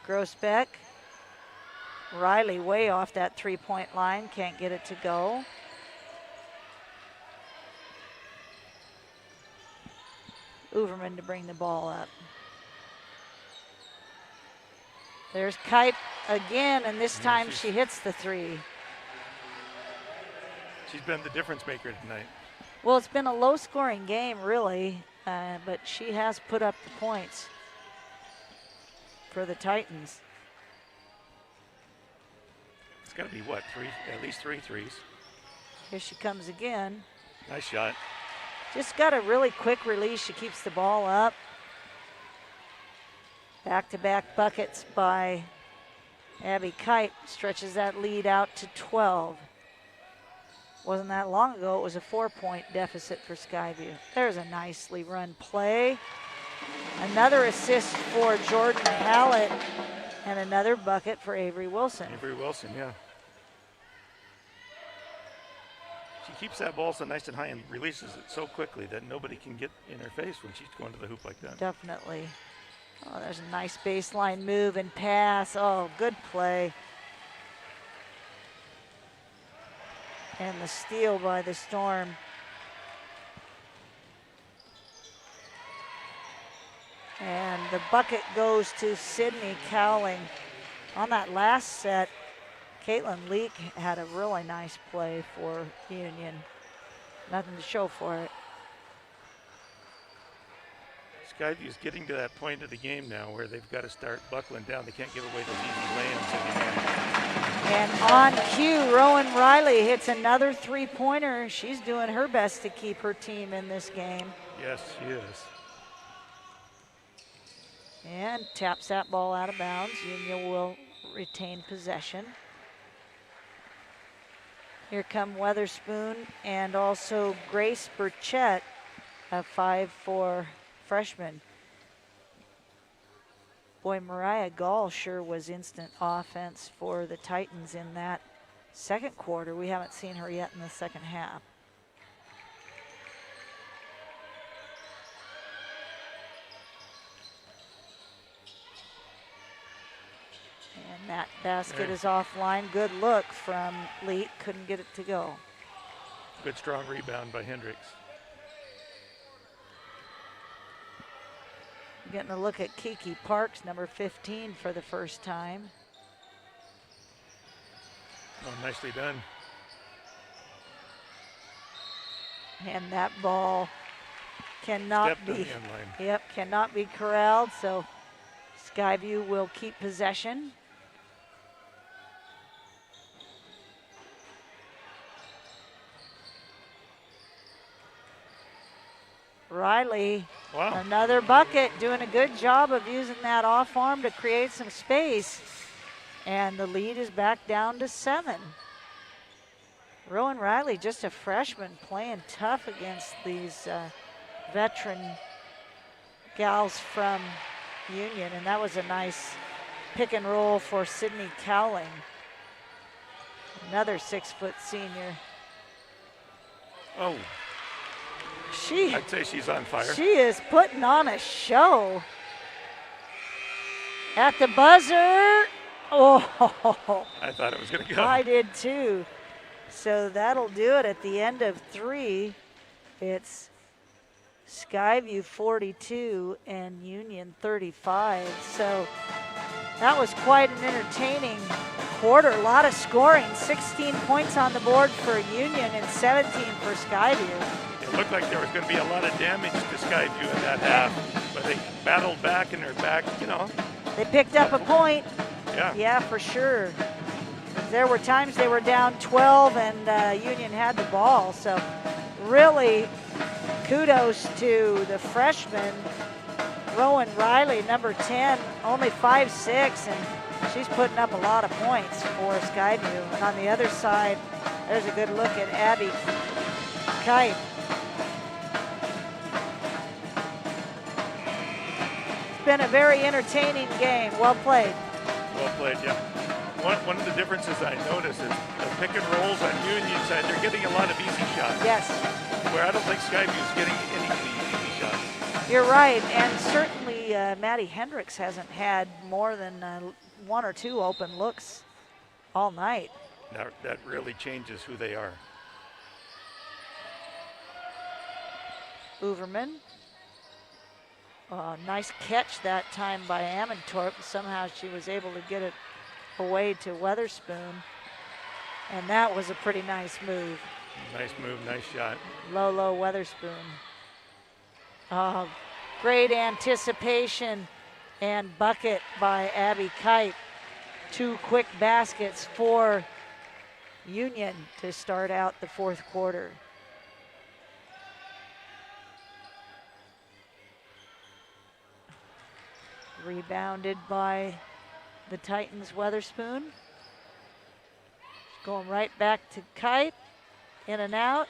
Grossbeck. Riley way off that three-point line, can't get it to go. Overman to bring the ball up. There's Kipe again, and this time she hits the three. She's been the difference maker tonight. Well, it's been a low-scoring game, really, but she has put up the points for the Titans. It's got to be, what, at least three threes. Here she comes again. Nice shot. Just got a really quick release. She keeps the ball up. Back-to-back buckets by Abby Kipe stretches that lead out to 12. Wasn't that long ago, it was a 4-point deficit for Skyview. There's a nicely run play. Another assist for Jordan Hallett and another bucket for Avery Wilson. Avery Wilson, yeah. She keeps that ball so nice and high and releases it so quickly that nobody can get in her face when she's going to the hoop like that. Definitely. Oh, there's a nice baseline move and pass. Oh, good play. And the steal by the Storm. And the bucket goes to Sydney Cowling. On that last set, Caitlin Leak had a really nice play for Union. Nothing to show for it. Skyview's getting to that point of the game now where they've got to start buckling down. They can't give away those easy lay-ins anymore. And on cue, Rowan Riley hits another three-pointer. She's doing her best to keep her team in this game. Yes, she is. And taps that ball out of bounds. Union will retain possession. Here come Weatherspoon and also Grace Burchett, a 5'4" freshman. Boy, Mariah Gall sure was instant offense for the Titans in that second quarter. We haven't seen her yet in the second half. And that basket is offline. Good look from Leak, couldn't get it to go. Good strong rebound by Hendricks. Getting a look at Kiki Parks, number 15 for the first time. Oh, nicely done. And that ball cannot be, cannot be corralled, so Skyview will keep possession. Riley, another bucket, doing a good job of using that off arm to create some space. And the lead is back down to 7. Rowan Riley, just a freshman, playing tough against these veteran gals from Union. And that was a nice pick and roll for Sydney Cowling. Another 6-foot senior. Oh. I'd say she's on fire. She is putting on a show. At the buzzer. Oh. I thought it was going to go. I did too. So that'll do it at the end of 3. It's Skyview 42 and Union 35. So that was quite an entertaining quarter. A lot of scoring. 16 points on the board for Union and 17 for Skyview. It looked like there was going to be a lot of damage to Skyview in that half, but they battled back and they're back, you know. They picked up a point. Yeah. Yeah, for sure. There were times they were down 12 and Union had the ball. So really kudos to the freshmen Rowan Riley, number 10, only 5'6", and she's putting up a lot of points for Skyview. And on the other side, there's a good look at Abby Kite. It's been a very entertaining game. Well played. Well played, yeah. One of the differences I noticed is the pick and rolls on Union side, they're getting a lot of easy shots. Yes. Where I don't think Skyview's getting any easy shots. You're right, and certainly Maddie Hendricks hasn't had more than 1 or 2 open looks all night. That really changes who they are. Uverman. Nice catch that time by Amantorp. Somehow she was able to get it away to Weatherspoon. And that was a pretty nice move. Nice move, nice shot. Lolo Weatherspoon. Great anticipation and bucket by Abby Kite. 2 quick baskets for Union to start out the 4th quarter. Rebounded by the Titans' Weatherspoon. Going right back to Kite. In and out.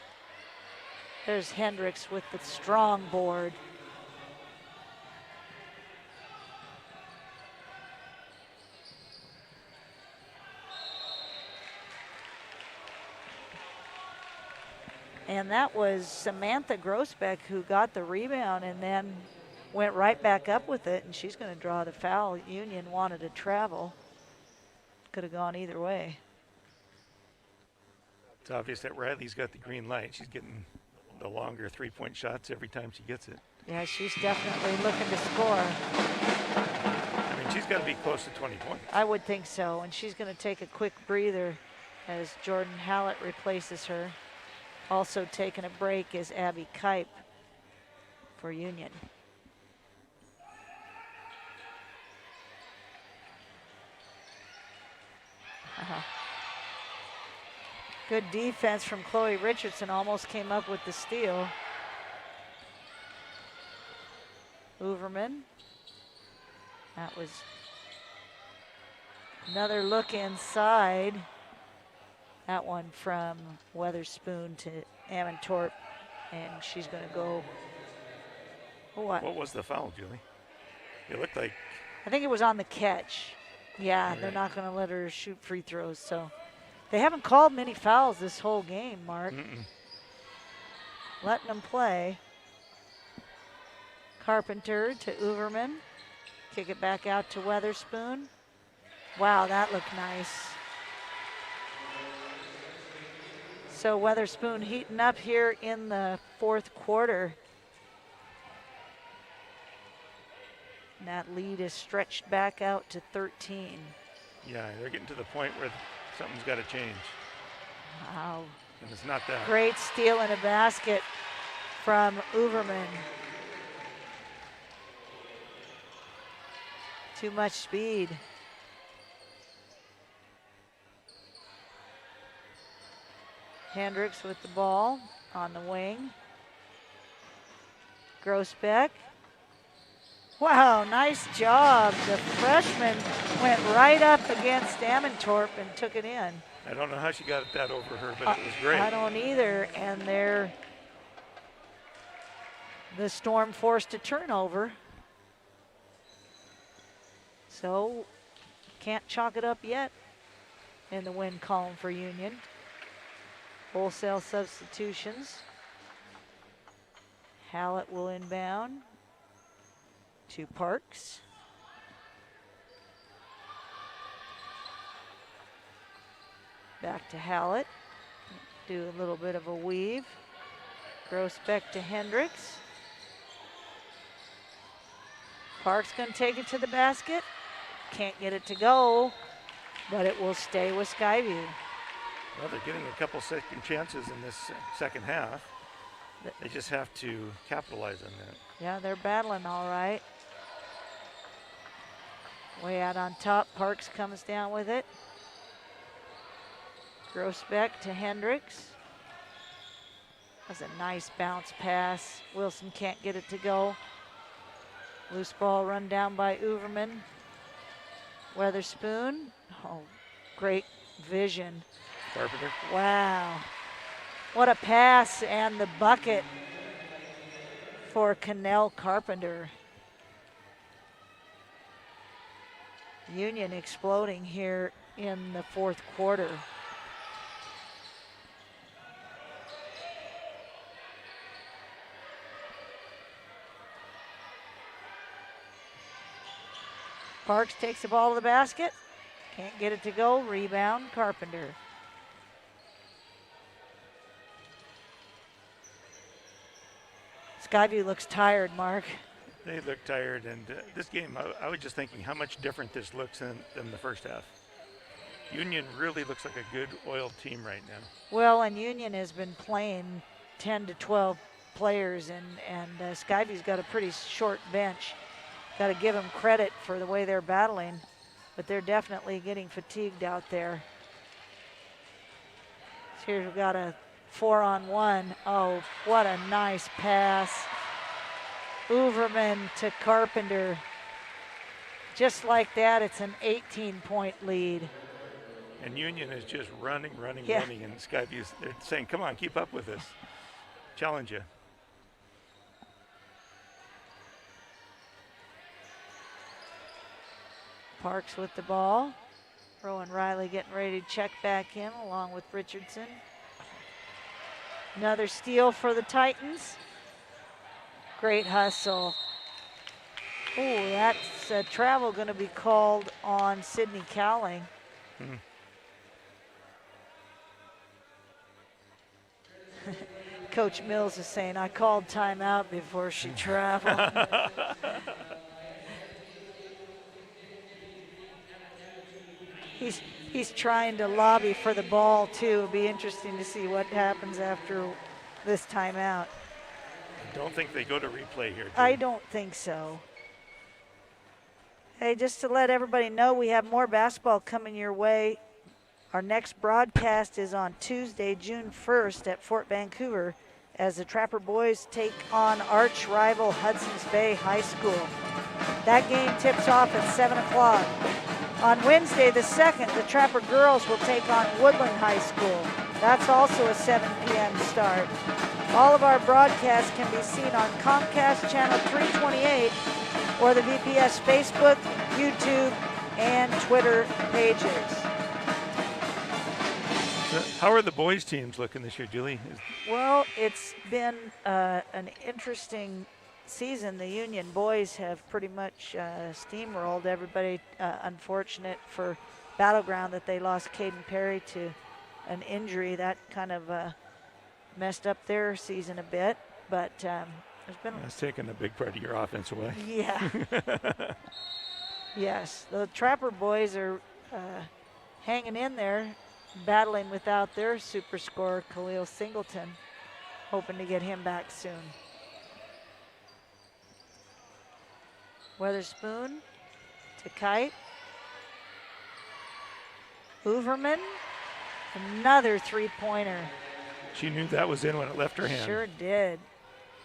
There's Hendricks with the strong board. And that was Samantha Grossbeck who got the rebound and then went right back up with it, and she's going to draw the foul. Union wanted to travel. Could have gone either way. It's obvious that Riley's got the green light. She's getting the longer 3-point shots every time she gets it. Yeah, she's definitely looking to score. I mean, she's got to be close to 20 points. I would think so, and she's going to take a quick breather as Jordan Hallett replaces her. Also taking a break is Abby Kipe for Union. Good defense from Chloe Richardson, almost came up with the steal. Uverman. That was another look inside. That one from Weatherspoon to Amantorp, and she's going to go. What was the foul, Julie? It looked like. I think it was on the catch. Yeah, right. They're not going to let her shoot free throws, so. They haven't called many fouls this whole game, Mark. Letting them play. Carpenter to Uverman. Kick it back out to Weatherspoon. Wow, that looked nice. So Weatherspoon heating up here in the 4th quarter. And that lead is stretched back out to 13. Yeah, they're getting to the point where something's got to change. Wow. And it's not that. Great steal in a basket from Uverman. Too much speed. Hendricks with the ball on the wing. Grossbeck. Wow, nice job. The freshman went right up against Amantorp and took it in. I don't know how she got that over her, but it was great. I don't either, and the Storm forced a turnover. So, can't chalk it up yet in the win column for Union. Wholesale substitutions. Hallett will inbound to Parks. Back to Hallett. Do a little bit of a weave. Grossbeck to Hendricks. Parks gonna take it to the basket. Can't get it to go, but it will stay with Skyview. Well, they're getting a couple second chances in this second half. They just have to capitalize on that. Yeah, they're battling all right. Way out on top, Parks comes down with it. Grossbeck to Hendricks. That's a nice bounce pass. Wilson can't get it to go. Loose ball run down by Uverman. Weatherspoon. Oh, great vision. Carpenter. Wow. What a pass and the bucket for Cannell Carpenter. Union exploding here in the fourth quarter. Parks takes the ball to the basket. Can't get it to go. Rebound, Carpenter. Skyview looks tired, Mark. They look tired, and this game, I was just thinking how much different this looks than the first half. Union really looks like a good oiled team right now. Well, and Union has been playing 10 to 12 players, and Skyview's got a pretty short bench. Got to give them credit for the way they're battling, but they're definitely getting fatigued out there. So here we've got a 4-on-1. Oh, what a nice pass. Uverman to Carpenter. Just like that, it's an 18-point lead. And Union is just running, Yeah. and Skyview's, they're saying, come on, keep up with us. Challenge you. Parks with the ball. Rowan Riley getting ready to check back in along with Richardson. Another steal for the Titans. Great hustle. Oh, that's a travel going to be called on Sydney Cowling. Coach Mills is saying, I called timeout before she traveled. He's trying to lobby for the ball too. It'll be interesting to see what happens after this timeout. I don't think they go to replay here. I don't think so. Hey, just to let everybody know, we have more basketball coming your way. Our next broadcast is on Tuesday, June 1st at Fort Vancouver as the Trapper Boys take on arch rival Hudson's Bay High School. That game tips off at 7 o'clock. On Wednesday the 2nd, the Trapper Girls will take on Woodland High School. That's also a 7 p.m. start. All of our broadcasts can be seen on Comcast Channel 328 or the VPS Facebook, YouTube, and Twitter pages. So how are the boys' teams looking this year, Julie? Well, it's been an interesting season. The Union boys have pretty much steamrolled everybody. Unfortunate for Battleground that they lost Caden Perry to an injury. That kind of messed up their season a bit, but there's been... That's taken a big part of your offense away. Yeah. Yes, the Trapper boys are hanging in there, battling without their super scorer, Khalil Singleton, hoping to get him back soon. Weatherspoon to Kite. Uverman, another three-pointer. She knew that was in when it left her hand. Sure did.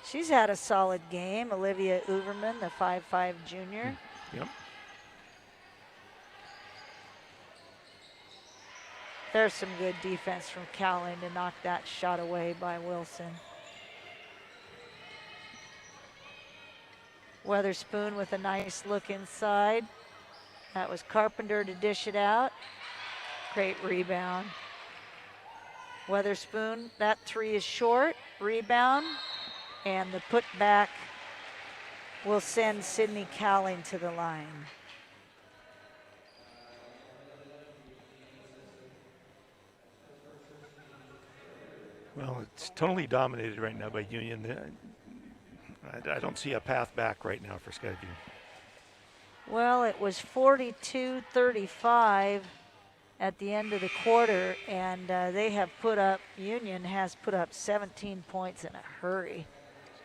She's had a solid game. Olivia Uverman, the 5'5" junior. Yep. There's some good defense from Cowling to knock that shot away by Wilson. Weatherspoon with a nice look inside. That was Carpenter to dish it out. Great rebound. Weatherspoon, that three is short. Rebound. And the putback will send Sydney Cowling to the line. Well, it's totally dominated right now by Union. I don't see a path back right now for Skyview. Well, it was 42-35 at the end of the quarter, and they have put up, Union has put up 17 points in a hurry.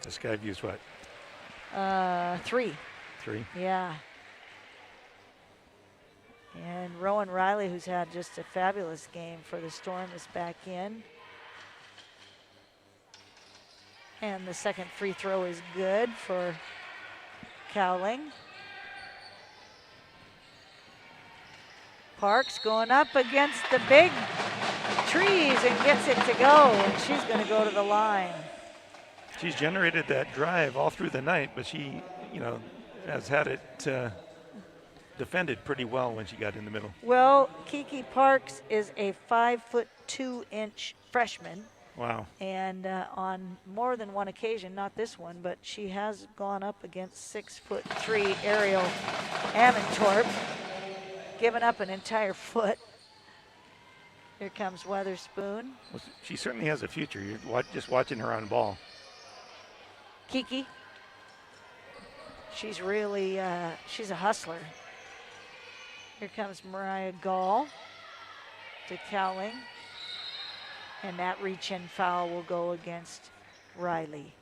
So Skyview's what? 3. 3? Yeah. And Rowan Riley, who's had just a fabulous game for the Storm, is back in. And the second free throw is good for Cowling. Parks going up against the big trees and gets it to go, and she's going to go to the line. She's generated that drive all through the night, but she, has had it defended pretty well when she got in the middle. Well, Kiki Parks is a 5'2" freshman. Wow. And on more than one occasion, not this one, but she has gone up against 6'3" Ariel Amantorp, given up an entire foot. Here comes Weatherspoon. Well, she certainly has a future. You're just watching her on ball. Kiki. She's really, she's a hustler. Here comes Mariah Gall to Cowling. And that reach-in foul will go against Riley.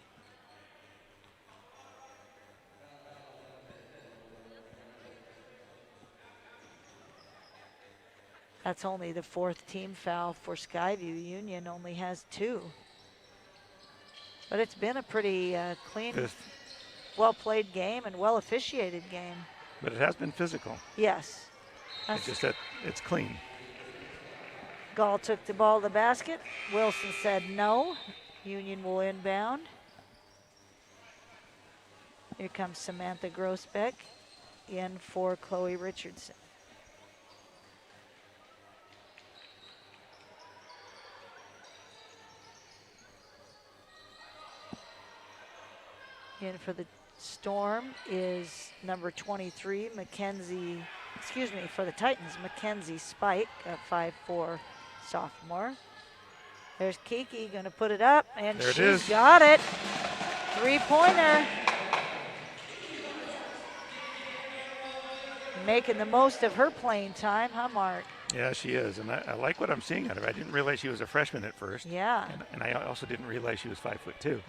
That's only the 4th team foul for Skyview. Union only has 2. But it's been a pretty clean, well-played game and well-officiated game. But it has been physical. Yes. It's just that it's clean. Gall took the ball to the basket. Wilson said no. Union will inbound. Here comes Samantha Grossbeck in for Chloe Richardson. In for the Storm is number 23, for the Titans, Mackenzie Spike, a 5'4" sophomore. There's Kiki gonna put it up, and she's got it. 3-pointer. Making the most of her playing time, huh, Mark? Yeah, she is, and I like what I'm seeing out of her. I didn't realize she was a freshman at first. Yeah. And I also didn't realize she was 5'2".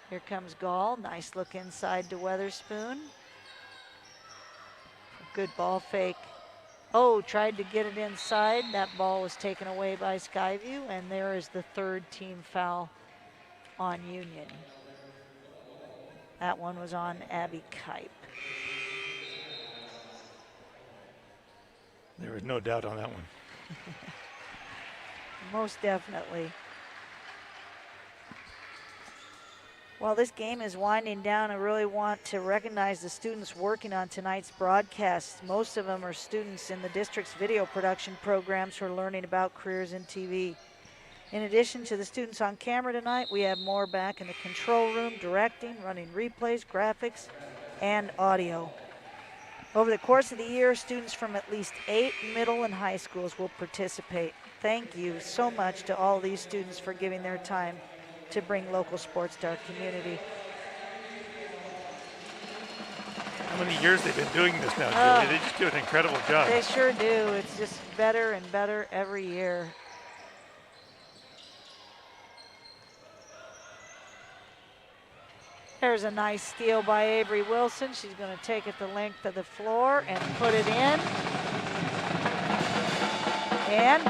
Here comes Gall. Nice look inside to Weatherspoon. Good ball fake. Oh, tried to get it inside. That ball was taken away by Skyview, and there is the 3rd team foul on Union. That one was on Abby Kipe. There was no doubt on that one. Most definitely. While this game is winding down, I really want to recognize the students working on tonight's broadcast. Most of them are students in the district's video production programs who are learning about careers in TV. In addition to the students on camera tonight, we have more back in the control room, directing, running replays, graphics, and audio. Over the course of the year, students from at least 8 middle and high schools will participate. Thank you so much to all these students for giving their time to bring local sports to our community. How many years they've been doing this now, Julie? They just do an incredible job. They sure do. It's just better and better every year. There's a nice steal by Avery Wilson. She's going to take it the length of the floor and put it in. And,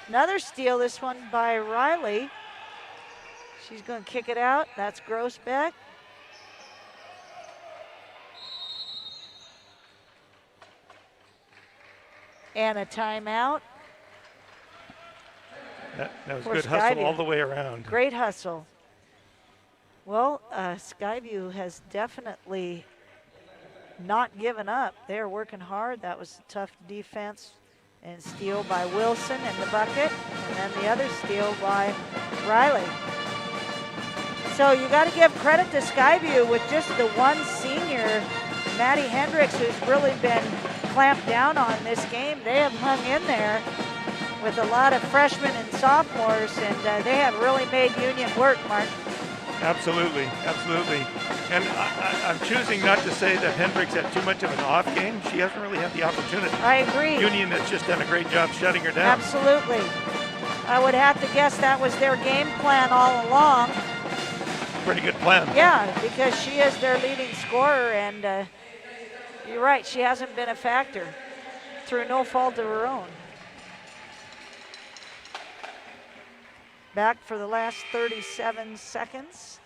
another steal, this one by Riley. She's going to kick it out. That's Grossbeck. And a timeout. That was good hustle all the way around. Great hustle. Well, Skyview has definitely not given up. They're working hard. That was a tough defense. And steal by Wilson in the bucket. And then the other steal by Riley. So you got to give credit to Skyview with just the one senior, Maddie Hendricks, who's really been clamped down on this game. They have hung in there with a lot of freshmen and sophomores, and they have really made Union work, Mark. Absolutely, absolutely. And I'm choosing not to say that Hendricks had too much of an off game. She hasn't really had the opportunity. I agree. Union has just done a great job shutting her down. Absolutely. I would have to guess that was their game plan all along. Pretty good plan. Yeah, because she is their leading scorer, and you're right, she hasn't been a factor through no fault of her own. Back for the last 37 seconds.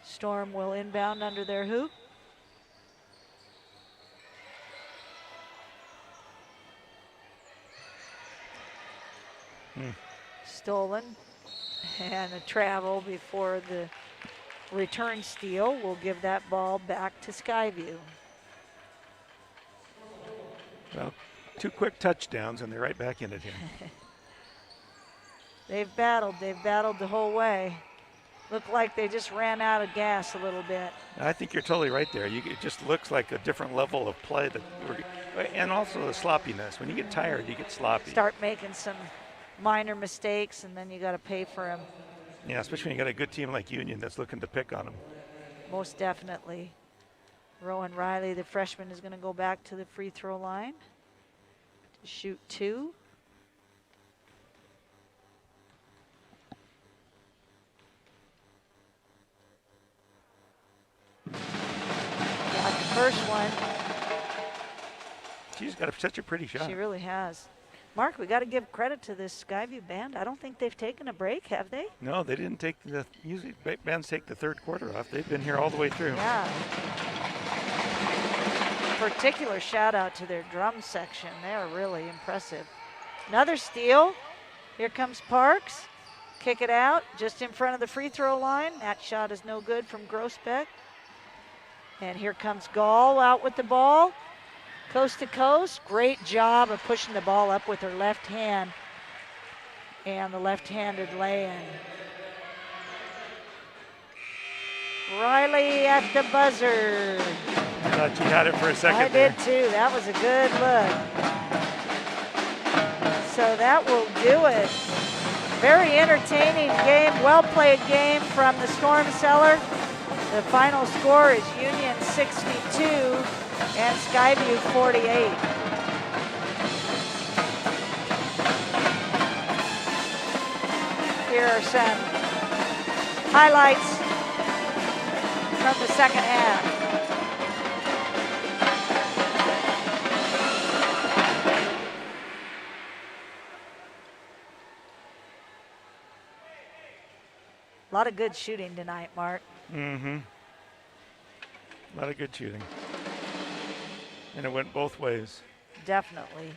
Storm will inbound under their hoop. Stolen, and a travel before the return steal will give that ball back to Skyview. Well, 2 quick touchdowns, and they're right back in it here. They've battled the whole way. Looked like they just ran out of gas a little bit. I think you're totally right there. It just looks like a different level of play, and also the sloppiness. When you get tired, you get sloppy. Start making some minor mistakes, and then you got to pay for them. Yeah, especially when you got a good team like Union that's looking to pick on them. Most definitely. Rowan Riley, the freshman, is going to go back to the free throw line to shoot 2. Got the first one. She's got such a pretty shot. She really has. Mark, we got to give credit to this Skyview band. I don't think they've taken a break, have they? No, they didn't take usually bands take the third quarter off. They've been here all the way through. Yeah. Particular shout out to their drum section. They're really impressive. Another steal. Here comes Parks. Kick it out just in front of the free throw line. That shot is no good from Grossbeck. And here comes Gall out with the ball. Coast to coast, great job of pushing the ball up with her left hand and the left-handed lay-in. Riley at the buzzer. I thought you had it for a second. I did too, that was a good look. So that will do it. Very entertaining game, well-played game from the Storm Cellar. The final score is Union 62. And Skyview 48. Here are some highlights from the second half. A lot of good shooting tonight, Mark. Mm-hmm. A lot of good shooting. And it went both ways. Definitely.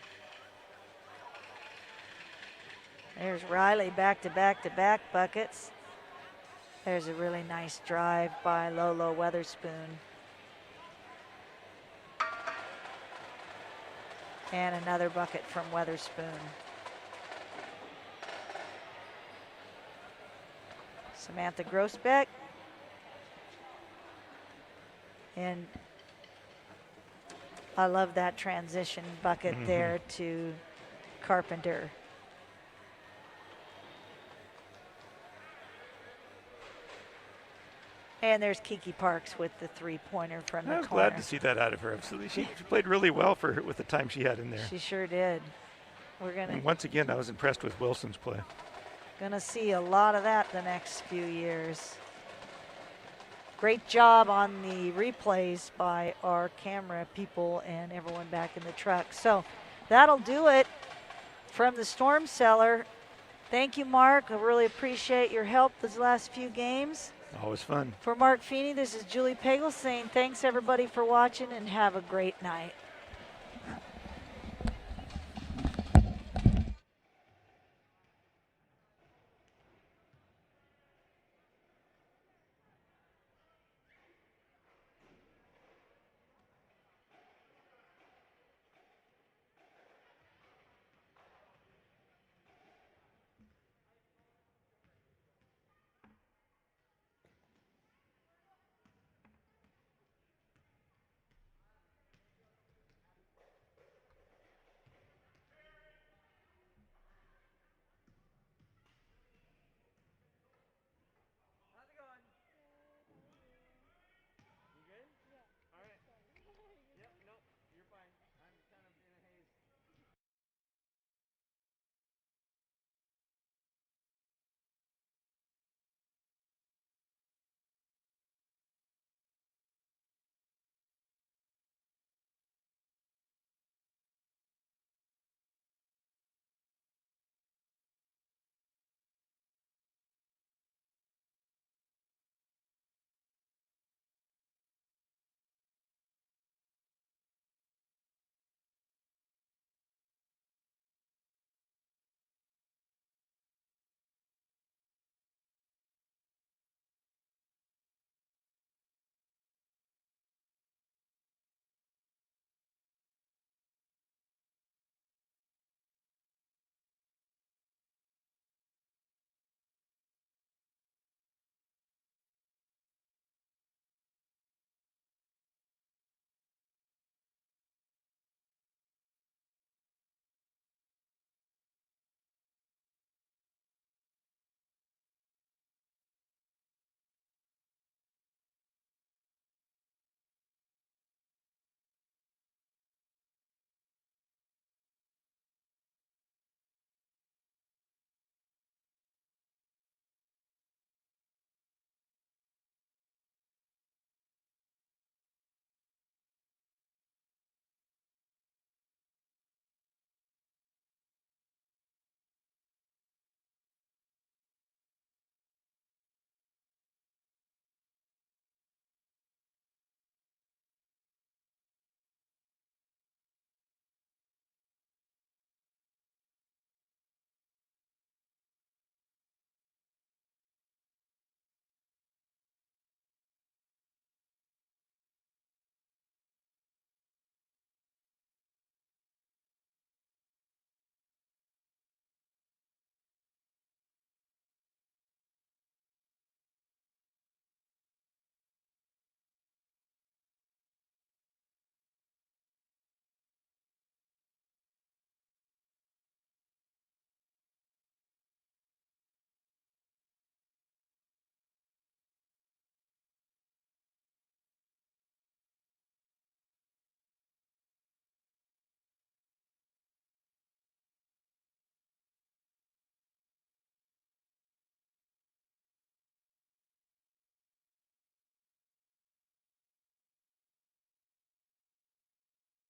There's Riley back-to-back-to-back buckets. There's a really nice drive by Lolo Weatherspoon. And another bucket from Weatherspoon. Samantha Grossbeck. And I love that transition bucket there to Carpenter. And there's Kiki Parks with the three-pointer from the I was corner. glad to see that out of her. Absolutely, she played really well for her with the time she had in there. She sure did. We're gonna And once again, I was impressed with Wilson's play. gonna see a lot of that the next few years. Great job on the replays by our camera people and everyone back in the truck. So that'll do it from the Storm Cellar. Thank you, Mark. I really appreciate your help these last few games. Always fun. For Mark Feeney, this is Julie Pagel saying thanks everybody for watching and have a great night.